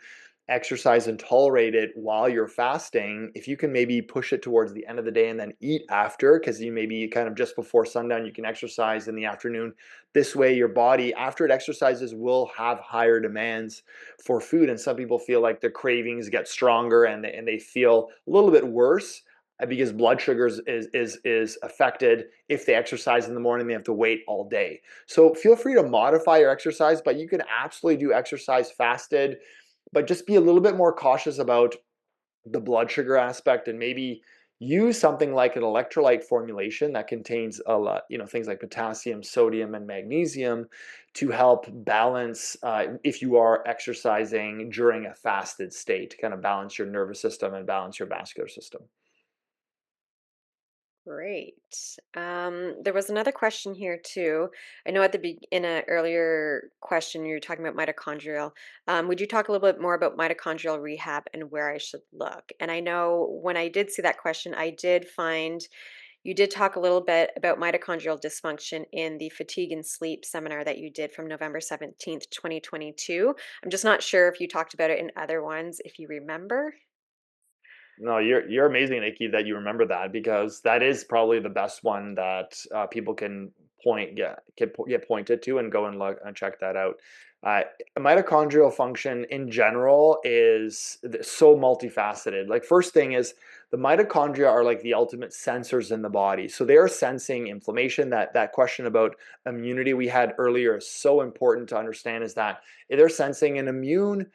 exercise and tolerate it while you're fasting, if you can maybe push it towards the end of the day and then eat after, because you maybe kind of just before sundown, you can exercise in the afternoon. This way, your body, after it exercises, will have higher demands for food. And some people feel like the cravings get stronger and they feel a little bit worse because blood sugar is affected. If they exercise in the morning, they have to wait all day. So feel free to modify your exercise, but you can absolutely do exercise fasted, but just be a little bit more cautious about the blood sugar aspect, and maybe use something like an electrolyte formulation that contains a lot, things like potassium, sodium, and magnesium to help balance if you are exercising during a fasted state, to kind of balance your nervous system and balance your vascular system. great. There was another question here too. I know in an earlier question you were talking about mitochondrial. Would you talk a little bit more about mitochondrial rehab and where I should look? And I know when I did see that question, I did find you did talk a little bit about mitochondrial dysfunction in the fatigue and sleep seminar that you did from November 17th, 2022. I'm just not sure if you talked about it in other ones, if you remember. No, you're amazing, Nikki, that you remember that, because that is probably the best one that people can get pointed to and go and look and check that out. Mitochondrial function in general is so multifaceted. Like, first thing is, the mitochondria are like the ultimate sensors in the body. So they are sensing inflammation. That question about immunity we had earlier is so important to understand, is that they're sensing an immune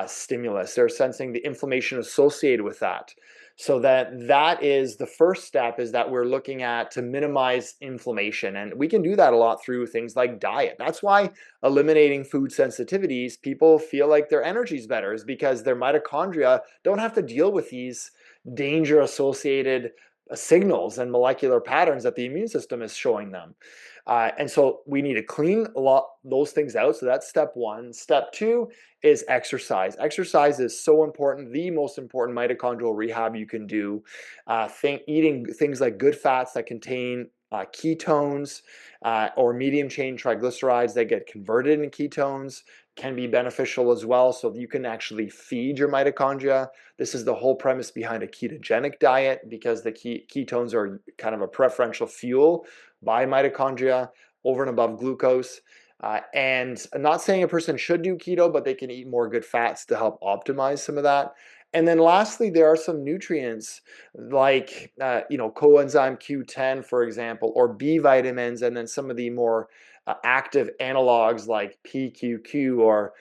stimulus. They're sensing the inflammation associated with that. So that is the first step, is that we're looking at to minimize inflammation. And we can do that a lot through things like diet. That's why eliminating food sensitivities, people feel like their energy is better, is because their mitochondria don't have to deal with these danger associated signals and molecular patterns that the immune system is showing them. And so we need to clean a lot those things out. So that's step one. Step two is exercise. Exercise is so important, the most important mitochondrial rehab you can do. Eating things like good fats that contain ketones or medium chain triglycerides that get converted into ketones can be beneficial as well. So you can actually feed your mitochondria. This is the whole premise behind a ketogenic diet, because the ketones are kind of a preferential fuel by mitochondria over and above glucose. And I'm not saying a person should do keto, but they can eat more good fats to help optimize some of that. And then lastly, there are some nutrients like coenzyme Q10, for example, or B vitamins, and then some of the more active analogs like PQQ or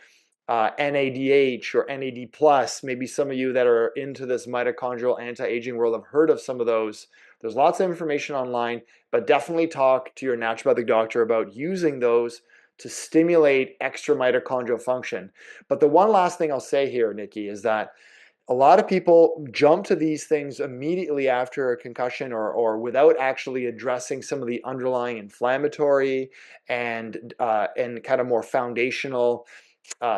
NADH or NAD+. Maybe some of you that are into this mitochondrial anti-aging world have heard of some of those. There's lots of information online, but definitely talk to your naturopathic doctor about using those to stimulate extra mitochondrial function. But the one last thing I'll say here, Nikki, is that a lot of people jump to these things immediately after a concussion, or without actually addressing some of the underlying inflammatory and kind of more foundational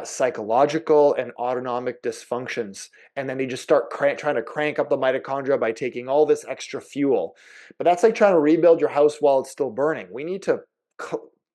psychological and autonomic dysfunctions. And then they just start trying to crank up the mitochondria by taking all this extra fuel. But that's like trying to rebuild your house while it's still burning. We need to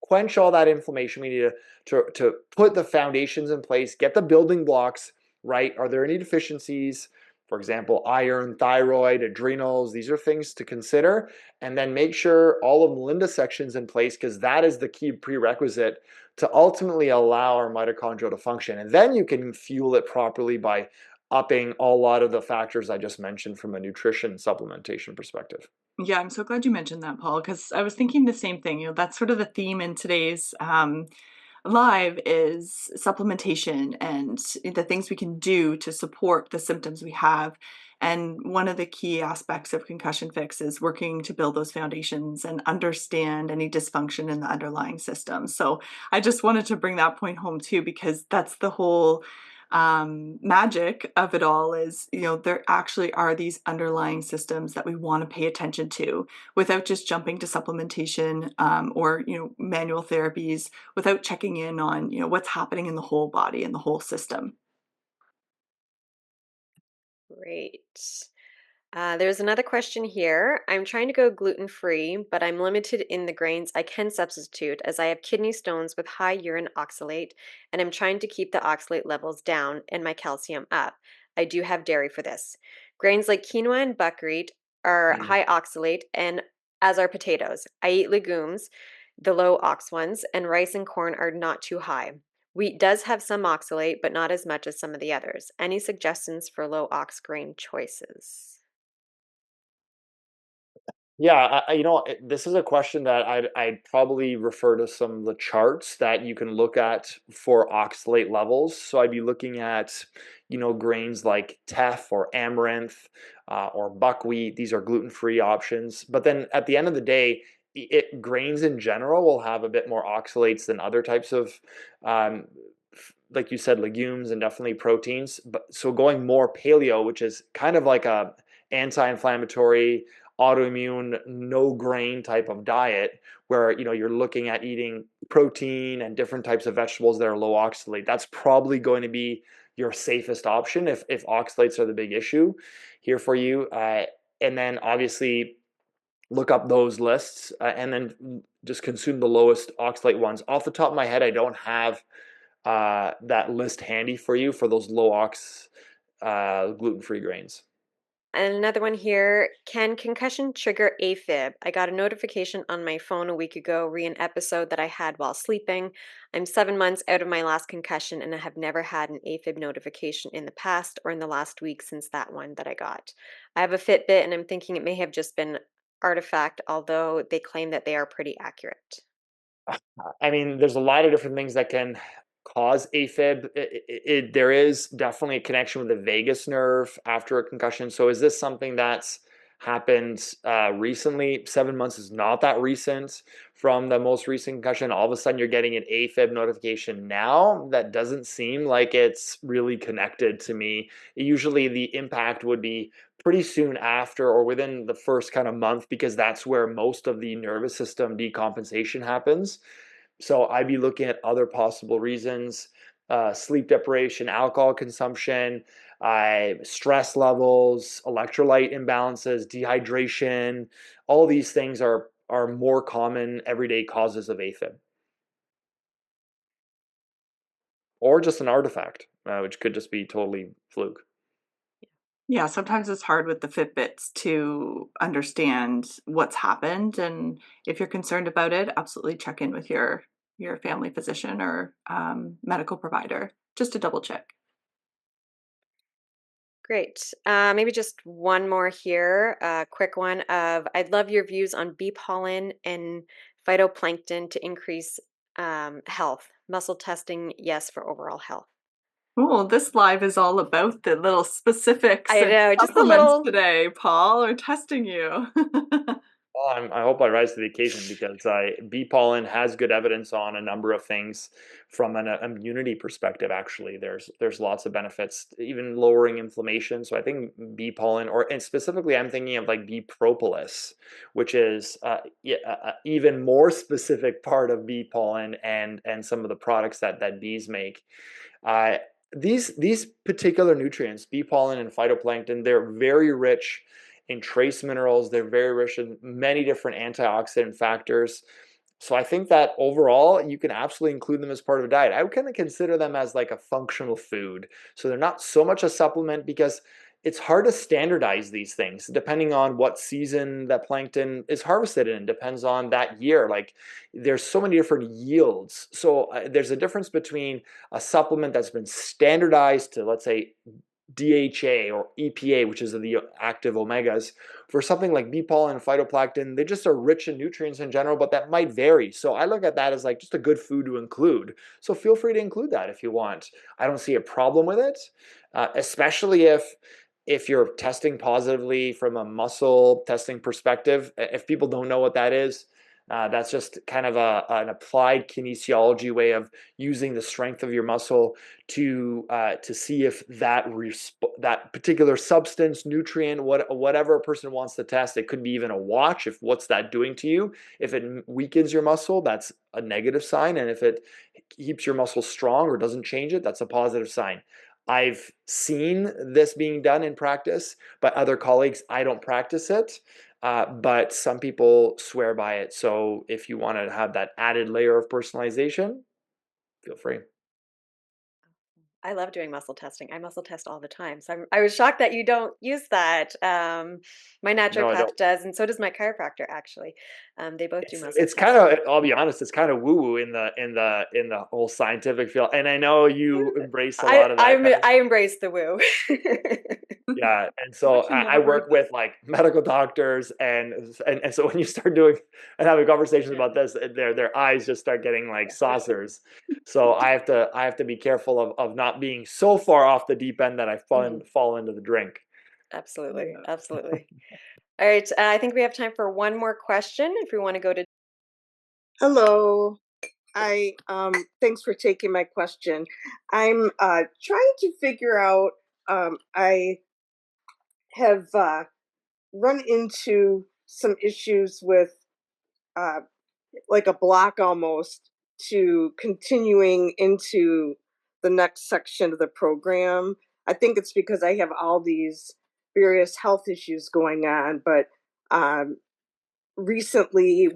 quench all that inflammation. We need to put the foundations in place, get the building blocks right. Are there any deficiencies? For example, iron, thyroid, adrenals, these are things to consider. And then make sure all of Melinda's section's in place, because that is the key prerequisite to ultimately allow our mitochondria to function. And then you can fuel it properly by upping a lot of the factors I just mentioned from a nutrition supplementation perspective. Yeah, I'm so glad you mentioned that, Paul, because I was thinking the same thing. That's sort of the theme in today's live is supplementation and the things we can do to support the symptoms we have. And one of the key aspects of Concussion Fix is working to build those foundations and understand any dysfunction in the underlying system. So I just wanted to bring that point home too, because that's the whole magic of it all is, there actually are these underlying systems that we want to pay attention to without just jumping to supplementation or, manual therapies, without checking in on, what's happening in the whole body and the whole system. Great. There's another question here. I'm trying to go gluten-free, but I'm limited in the grains I can substitute, as I have kidney stones with high urine oxalate, and I'm trying to keep the oxalate levels down and my calcium up. I do have dairy for this. Grains like quinoa and buckwheat are high oxalate, and as are potatoes. I eat legumes, the low ox ones, and rice and corn are not too high. Wheat does have some oxalate, but not as much as some of the others. Any suggestions for low ox grain choices? Yeah, this is a question that I'd probably refer to some of the charts that you can look at for oxalate levels. So I'd be looking at, grains like teff or amaranth or buckwheat. These are gluten-free options. But then at the end of the day, grains in general will have a bit more oxalates than other types of, like you said, legumes and definitely proteins. But so going more paleo, which is kind of like a anti-inflammatory, autoimmune, no grain type of diet, where you're looking at eating protein and different types of vegetables that are low oxalate. That's probably going to be your safest option if oxalates are the big issue here for you. And then obviously look up those lists and then just consume the lowest oxalate ones. Off the top of my head, I don't have that list handy for you for those low ox gluten-free grains. And another one here, can concussion trigger AFib? I got a notification on my phone a week ago re an episode that I had while sleeping. I'm 7 months out of my last concussion and I have never had an AFib notification in the past or in the last week since that one that I got. I have a Fitbit and I'm thinking it may have just been artifact, although they claim that they are pretty accurate. I mean, there's a lot of different things that can cause AFib. There is definitely a connection with the vagus nerve after a concussion. So is this something that's happened recently? 7 months is not that recent from the most recent concussion. All of a sudden you're getting an AFib notification now. That doesn't seem like it's really connected to me. Usually the impact would be pretty soon after or within the first kind of month, because that's where most of the nervous system decompensation happens. So I'd be looking at other possible reasons: sleep deprivation, alcohol consumption, stress levels, electrolyte imbalances, dehydration. All these things are more common everyday causes of AFib, or just an artifact, which could just be totally fluke. Yeah, sometimes it's hard with the Fitbits to understand what's happened, and if you're concerned about it, absolutely check in with your family physician or medical provider just to double check. Great. Maybe just one more here, a quick one of I'd love your views on bee pollen and phytoplankton to increase health. Muscle testing, yes, for overall health. Oh, this live is all about the little specifics I and know, just a supplements little. today, Paul. We're testing you. Well, I hope I rise to the occasion, because bee pollen has good evidence on a number of things from an immunity perspective. Actually, there's lots of benefits, even lowering inflammation. So I think bee pollen, and specifically, I'm thinking of like bee propolis, which is even more specific part of bee pollen and some of the products that bees make. Uh, these particular nutrients, bee pollen and phytoplankton, they're very rich in trace minerals. They're very rich in many different antioxidant factors. So I think that overall, you can absolutely include them as part of a diet. I would kind of consider them as like a functional food. So they're not so much a supplement, because it's hard to standardize these things depending on what season that plankton is harvested in. Depends on that year. Like, there's so many different yields. So there's a difference between a supplement that's been standardized to, let's say, DHA or EPA, which is the active omegas, for something like bee pollen and phytoplankton. They just are rich in nutrients in general, but that might vary. So I look at that as like just a good food to include. So feel free to include that if you want. I don't see a problem with it, especially if you're testing positively from a muscle testing perspective. If people don't know what that is, that's just kind of an applied kinesiology way of using the strength of your muscle to see if that particular substance, nutrient, whatever a person wants to test. It could be even a watch. If what's that doing to you? If it weakens your muscle, that's a negative sign, and if it keeps your muscle strong or doesn't change it, that's a positive sign. I've seen this being done in practice by other colleagues. I don't practice it. But some people swear by it. So if you want to have that added layer of personalization, feel free. I love doing muscle testing. I muscle test all the time. So I was shocked that you don't use that. My No, I naturopath don't. does, and so does my chiropractor, actually. They both do muscle It's kind testing. of, I'll be honest, it's kind of woo-woo in the whole scientific field. And I know you embrace a lot of that kind of. I embrace the woo. Yeah, and so Actually I never heard work with like medical doctors, and so when you start doing and having conversations about this, their eyes just start getting like saucers. So I have to be careful of not being so far off the deep end that I fall into the drink. Absolutely, Yeah. absolutely. All right, I think we have time for one more question. If we want to go to Hello. I thanks for taking my question. I'm trying to figure out I have run into some issues with uh like a block almost to continuing into the next section of the program. I think it's because I have all these various health issues going on, but um recently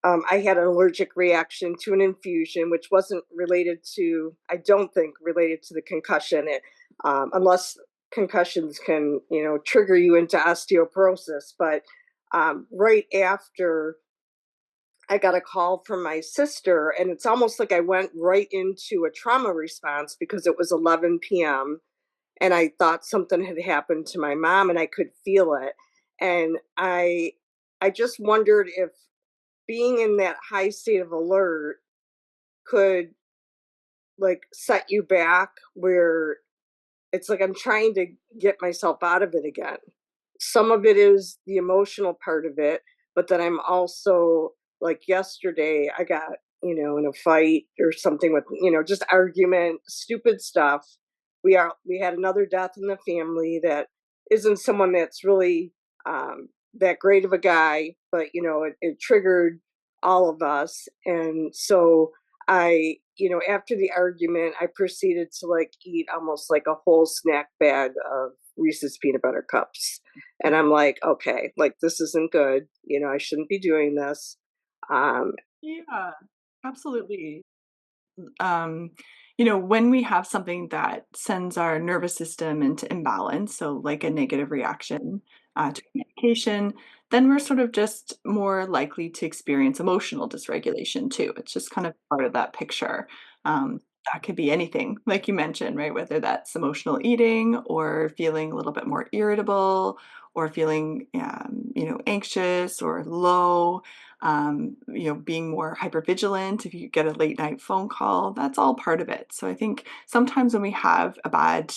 I had an allergic reaction to an infusion, which wasn't related to, I don't think, related to the concussion, unless concussions can, trigger you into osteoporosis. But right after, I got a call from my sister, and it's almost like I went right into a trauma response because it was 11 p.m. and I thought something had happened to my mom, and I could feel it. And I just wondered if being in that high state of alert could like set you back, where it's like I'm trying to get myself out of it again. Some of it is the emotional part of it, but then I'm also like yesterday I got, in a fight or something with, just argument, stupid stuff. We had another death in the family that isn't someone that's really that great of a guy, but it triggered all of us. And so after the argument, I proceeded to like eat almost like a whole snack bag of Reese's peanut butter cups. And I'm like, okay, like this isn't good. I shouldn't be doing this. Um, Yeah, absolutely. um, when we have something that sends our nervous system into imbalance, so like a negative reaction to medication, then we're sort of just more likely to experience emotional dysregulation too. It's just kind of part of that picture. That could be anything, like you mentioned, right? Whether that's emotional eating or feeling a little bit more irritable or feeling, anxious or low, being more hypervigilant if you get a late night phone call, that's all part of it. So I think sometimes when we have a bad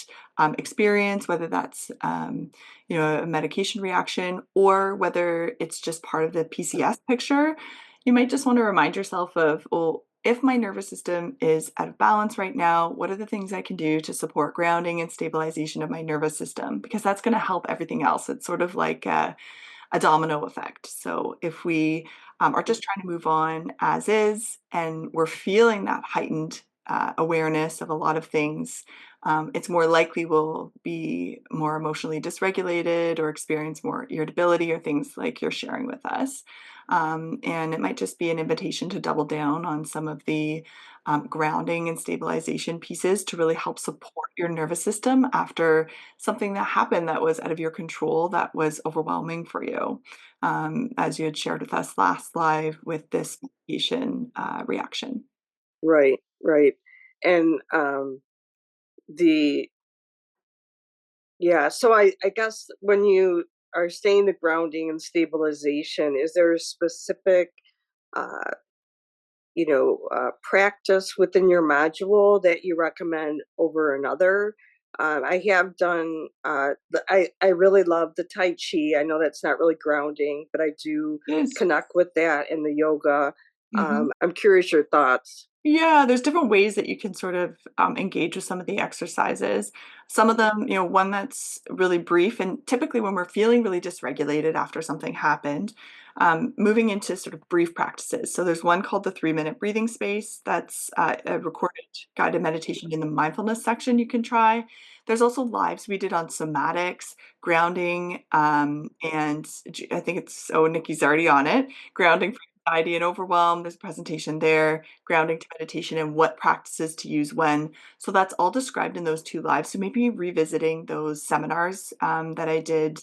experience, whether that's, a medication reaction or whether it's just part of the PCS picture, you might just want to remind yourself of, well, if my nervous system is out of balance right now, what are the things I can do to support grounding and stabilization of my nervous system? Because that's going to help everything else. It's sort of like a domino effect. So if we are just trying to move on as is, and we're feeling that heightened awareness of a lot of things, it's more likely we'll be more emotionally dysregulated or experience more irritability or things like you're sharing with us. And it might just be an invitation to double down on some of the grounding and stabilization pieces to really help support your nervous system after something that happened that was out of your control, that was overwhelming for you, as you had shared with us last live with this medication reaction. right, right. And the yeah, so I guess when you are saying the grounding and stabilization, is there a specific uh practice within your module that you recommend over another? I have done, I really love the Tai Chi. I know that's not really grounding, but I do Yes. connect with that in the yoga. Mhm. I'm curious your thoughts. Yeah, there's different ways that you can sort of engage with some of the exercises. Some of them, one that's really brief, and typically when we're feeling really dysregulated after something happened, moving into sort of brief practices. So there's one called the 3-minute breathing space. That's a recorded guided meditation in the mindfulness section you can try. There's also lives we did on somatics, grounding, and I think it's, oh, Nikki's already on it, grounding for anxiety and overwhelm. There's a presentation there, grounding to meditation, and what practices to use when. So that's all described in those two lives. So maybe revisiting those seminars that I did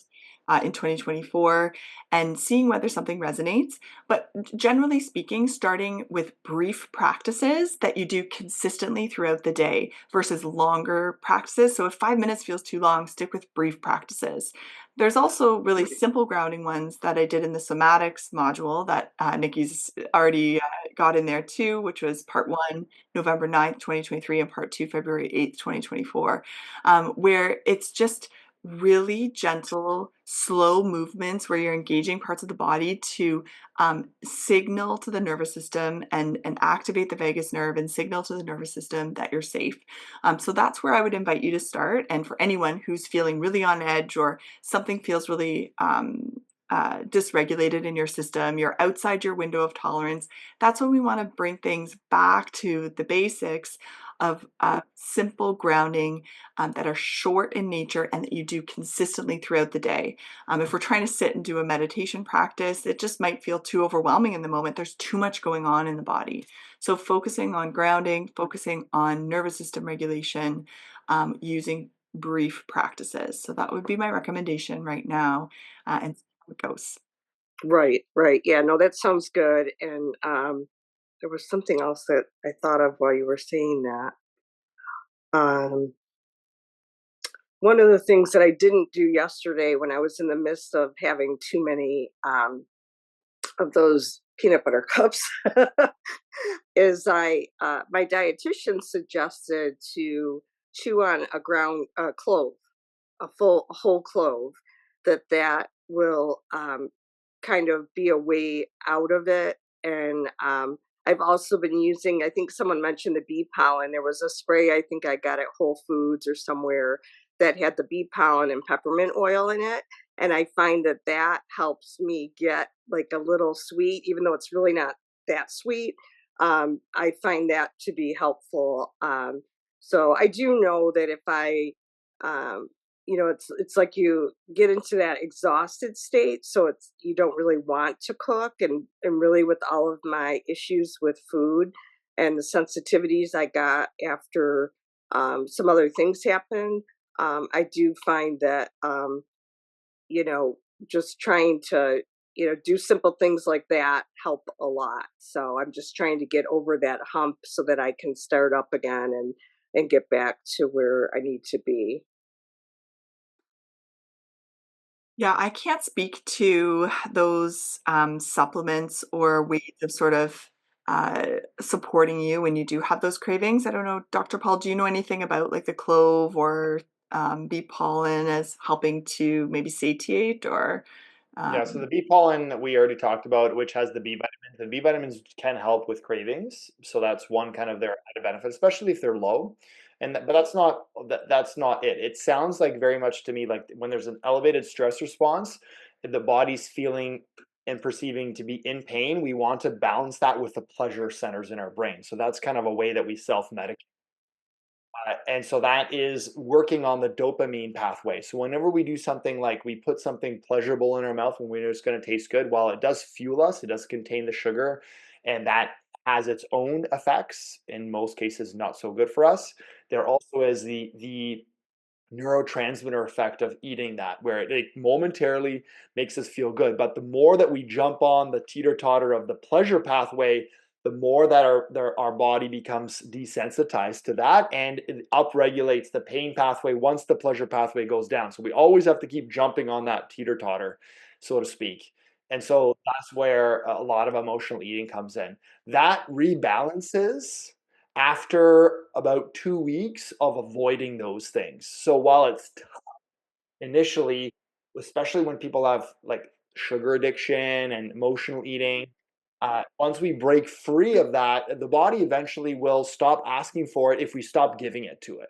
in 2024 and seeing whether something resonates. But generally speaking, starting with brief practices that you do consistently throughout the day versus longer practices. So if 5 minutes feels too long, stick with brief practices. There's also really simple grounding ones that I did in the somatics module that Nikki's already got in there too, which was part 1, November 9th, 2023, and part 2, February 8th, 2024, where it's just really gentle, slow movements where you're engaging parts of the body to signal to the nervous system and activate the vagus nerve and signal to the nervous system that you're safe. So that's where I would invite you to start. And for anyone who's feeling really on edge or something feels really dysregulated in your system, you're outside your window of tolerance, that's when we want to bring things back to the basics of simple grounding that are short in nature and that you do consistently throughout the day. If we're trying to sit and do a meditation practice, it just might feel too overwhelming in the moment. There's too much going on in the body. So focusing on grounding, focusing on nervous system regulation, using brief practices. So that would be my recommendation right now, and see how it goes. Right, right. Yeah, no, that sounds good. And there was something else that I thought of while you were saying that. Um, one of the things that I didn't do yesterday when I was in the midst of having too many of those peanut butter cups is my dietitian suggested to chew on a ground clove, a whole clove, that will kind of be a way out of it. And I've also been using, I think someone mentioned the bee pollen. There was a spray I think I got at Whole Foods or somewhere that had the bee pollen and peppermint oil in it. And I find that that helps me get like a little sweet, even though it's really not that sweet. I find that to be helpful. So I do know that if um, it's like you get into that exhausted state, so it's you don't really want to cook, and really with all of my issues with food and the sensitivities I got after some other things happened, I do find that you know just trying to do simple things like that help a lot. So I'm just trying to get over that hump so that I can start up again and get back to where I need to be. Yeah, I can't speak to those supplements or ways of sort of supporting you when you do have those cravings. I don't know, Dr. Paul, do you know anything about like the clove or bee pollen as helping to maybe satiate or Yeah, so um, the bee pollen that we already talked about, which has the B vitamins, and B vitamins can help with cravings. So that's one kind of their added benefit, especially if they're low. But that's not it. It sounds like very much to me like when there's an elevated stress response, the body's feeling and perceiving to be in pain. We want to balance that with the pleasure centers in our brain. So that's kind of a way that we self-medicate. And so that is working on the dopamine pathway. So whenever we do something like we put something pleasurable in our mouth when we know it's going to taste good, while it does fuel us, it does contain the sugar, and that has its own effects. In most cases, not so good for us. There also is the neurotransmitter effect of eating that, where it like, momentarily makes us feel good. But the more that we jump on the teeter totter of the pleasure pathway, the more that our body becomes desensitized to that, and it upregulates the pain pathway once the pleasure pathway goes down. So we always have to keep jumping on that teeter totter, so to speak. And so that's where a lot of emotional eating comes in. That rebalances after about 2 weeks of avoiding those things. So while it's initially, especially when people have like sugar addiction and emotional eating, once we break free of that, the body eventually will stop asking for it if we stop giving it to it.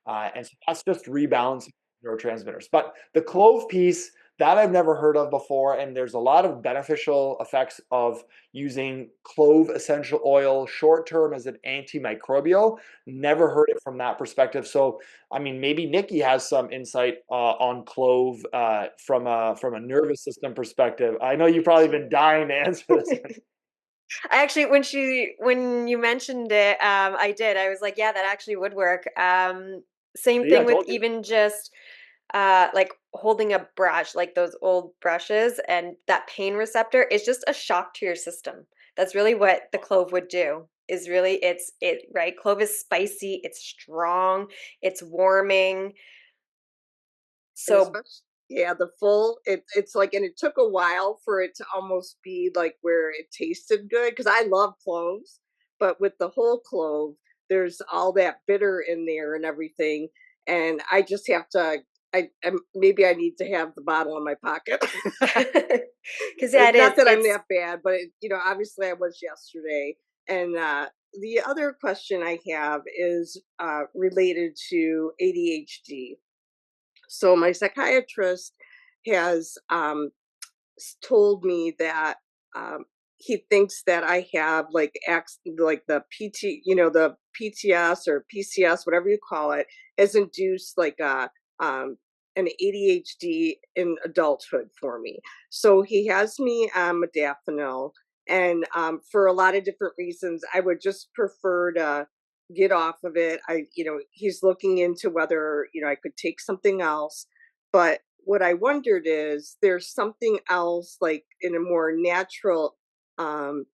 And so that's just rebalancing neurotransmitters. But the clove piece, that I've never heard of before, and there's a lot of beneficial effects of using clove essential oil short term as an antimicrobial. Never heard it from that perspective. So I mean, maybe Nikki has some insight on clove from a nervous system perspective. I know you've probably been dying to answer this. I actually, when you mentioned it, I did. I was like, yeah, that actually would work. Same Yeah, I thing with told you. even just like holding a brush, like those old brushes, and that pain receptor is just a shock to your system. That's really what the clove would do. Is really right? Clove is spicy, it's strong, it's warming. And So especially, yeah, the full, it's like, and it took a while for it to almost be like where it tasted good because I love cloves, but with the whole clove, there's all that bitter in there and everything. And I just have to, maybe I need to have the bottle in my pocket. because yeah, it is. Not that I'm It's that bad, but obviously I was yesterday. And the other question I have is related to ADHD. So my psychiatrist has told me that he thinks that I have like the the PTS or PCS, whatever you call it, has induced like an ADHD in adulthood for me. So he has me on modafinil, and for a lot of different reasons, I would just prefer to get off of it. He's looking into whether, I could take something else. But what I wondered is there's something else like in a more natural um,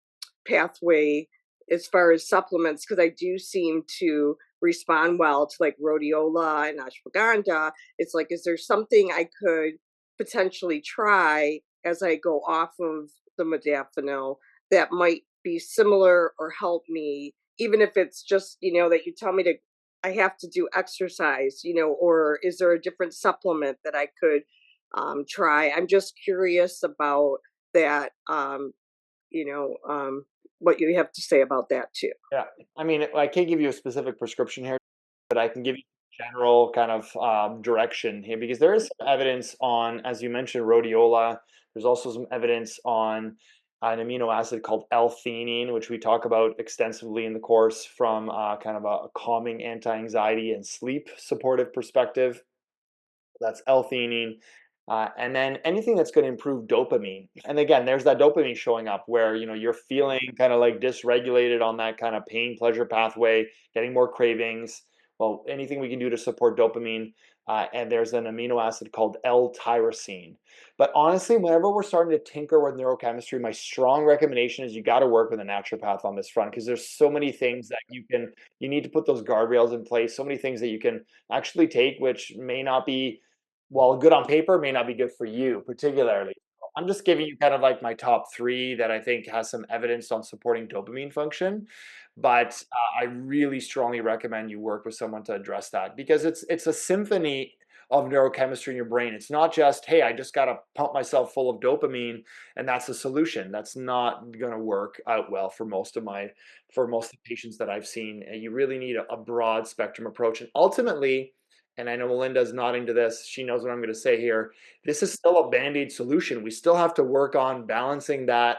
pathway as far as supplements, because I do seem to respond well to like rhodiola and ashwagandha. It's like, is there something I could potentially try as I go off of the modafinil that might be similar or help me, even if it's just, that you tell me to, I have to do exercise, or is there a different supplement that I could try? I'm just curious about that, you know, um, what you have to say about that too. Yeah. I mean, I can't give you a specific prescription here, but I can give you general kind of direction here because there is some evidence on, as you mentioned, rhodiola. There's also some evidence on an amino acid called L-theanine, which we talk about extensively in the course from kind of a calming, anti-anxiety, and sleep supportive perspective. That's L-theanine. And then anything that's going to improve dopamine. And again, there's that dopamine showing up where, you're feeling kind of like dysregulated on that kind of pain pleasure pathway, getting more cravings. Well, anything we can do to support dopamine. And there's an amino acid called L-tyrosine. But honestly, whenever we're starting to tinker with neurochemistry, my strong recommendation is you got to work with a naturopath on this front because there's so many things that you need to put those guardrails in place. So many things that you can actually take, which may not be, well, good on paper, may not be good for you particularly. I'm just giving you kind of like my top 3 that I think has some evidence on supporting dopamine function. But I really strongly recommend you work with someone to address that because it's a symphony of neurochemistry in your brain. It's not just, hey, I just got to pump myself full of dopamine and that's the solution. That's not going to work out well for most of the patients that I've seen. And you really need a broad spectrum approach. And ultimately, and I know Melinda's nodding to this, she knows what I'm going to say here. This is still a band-aid solution. We still have to work on balancing that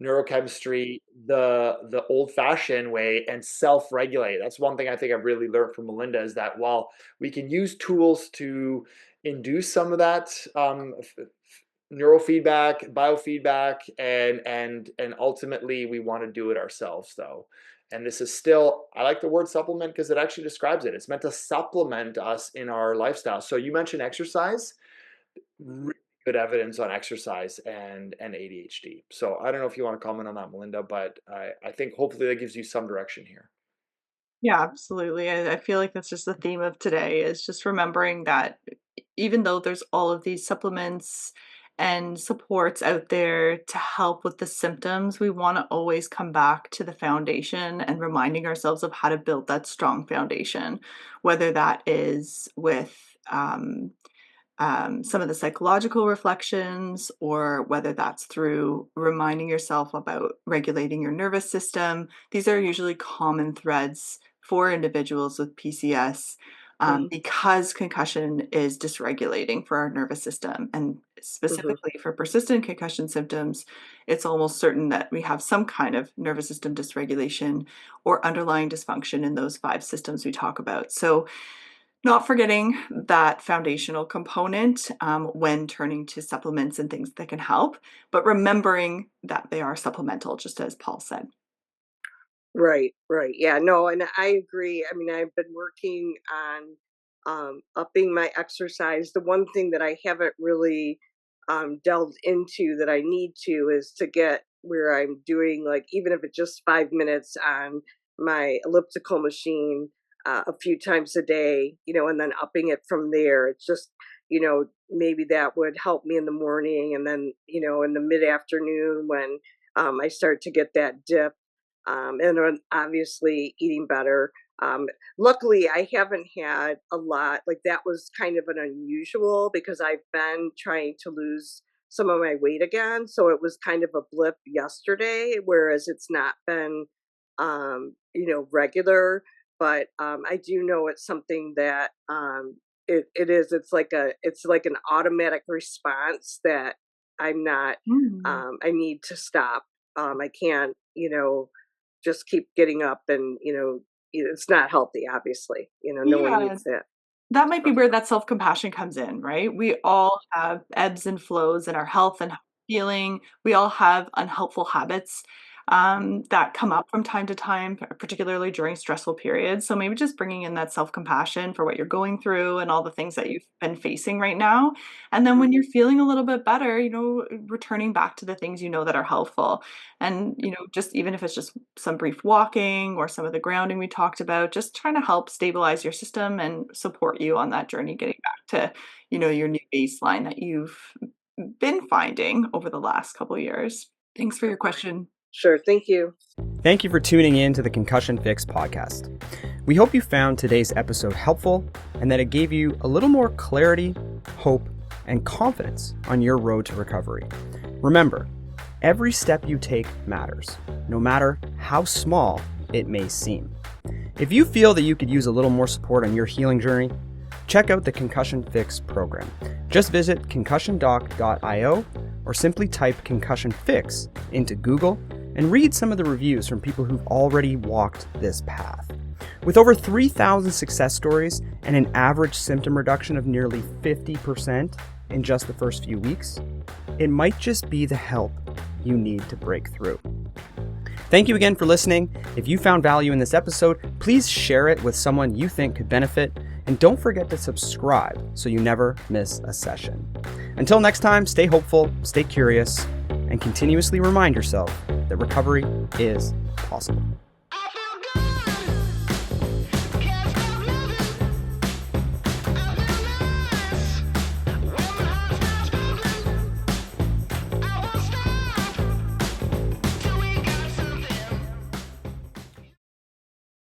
neurochemistry the old-fashioned way and self-regulate. That's one thing I think I've really learned from Melinda is that while we can use tools to induce some of that neurofeedback, biofeedback, and ultimately we want to do it ourselves though. And this is still, I like the word supplement because it actually describes it. It's meant to supplement us in our lifestyle. So you mentioned exercise, really good evidence on exercise and ADHD. So I don't know if you want to comment on that, Melinda, but I think hopefully that gives you some direction here. Yeah, absolutely. I feel like that's just the theme of today is just remembering that even though there's all of these supplements and supports out there to help with the symptoms, we want to always come back to the foundation and reminding ourselves of how to build that strong foundation, whether that is with some of the psychological reflections, or whether that's through reminding yourself about regulating your nervous system. These are usually common threads for individuals with PCS because concussion is dysregulating for our nervous system. And specifically for persistent concussion symptoms, it's almost certain that we have some kind of nervous system dysregulation or underlying dysfunction in those 5 systems we talk about. So not forgetting that foundational component when turning to supplements and things that can help, but remembering that they are supplemental, just as Paul said. Right, right. Yeah, no, and I agree. I mean, I've been working on upping my exercise. The one thing that I haven't really delved into that I need to is to get where I'm doing, like, even if it's just 5 minutes on my elliptical machine a few times a day, and then upping it from there. It's just, maybe that would help me in the morning, and then, in the mid afternoon when I start to get that dip, and then obviously eating better. Um, Luckily, I haven't had a lot. Like that was kind of an unusual because I've been trying to lose some of my weight again. So it was kind of a blip yesterday, whereas it's not been, regular. But I do know it's something that it is. It's like an automatic response that I'm not. I need to stop. I can't, just keep getting up and, it's not healthy, obviously, no one Yeah, needs that. that might be where that self-compassion comes in, right? We all have ebbs and flows in our health and feeling. We all have unhelpful habits. that come up from time to time, particularly during stressful periods. So maybe just bringing in that self-compassion for what you're going through and all the things that you've been facing right now. And then when you're feeling a little bit better, returning back to the things that are helpful. And, just even if it's just some brief walking or some of the grounding we talked about, just trying to help stabilize your system and support you on that journey, getting back to, your new baseline that you've been finding over the last couple of years. Thanks for your question. Sure. Thank you. Thank you for tuning in to the Concussion Fix podcast. We hope you found today's episode helpful and that it gave you a little more clarity, hope, and confidence on your road to recovery. Remember, every step you take matters, no matter how small it may seem. If you feel that you could use a little more support on your healing journey, check out the Concussion Fix program. Just visit concussiondoc.io or simply type Concussion Fix into Google and read some of the reviews from people who've already walked this path. With over 3,000 success stories and an average symptom reduction of nearly 50% in just the first few weeks, it might just be the help you need to break through. Thank you again for listening. If you found value in this episode, please share it with someone you think could benefit, and don't forget to subscribe so you never miss a session. Until next time, stay hopeful, stay curious, and continuously remind yourself that recovery is possible.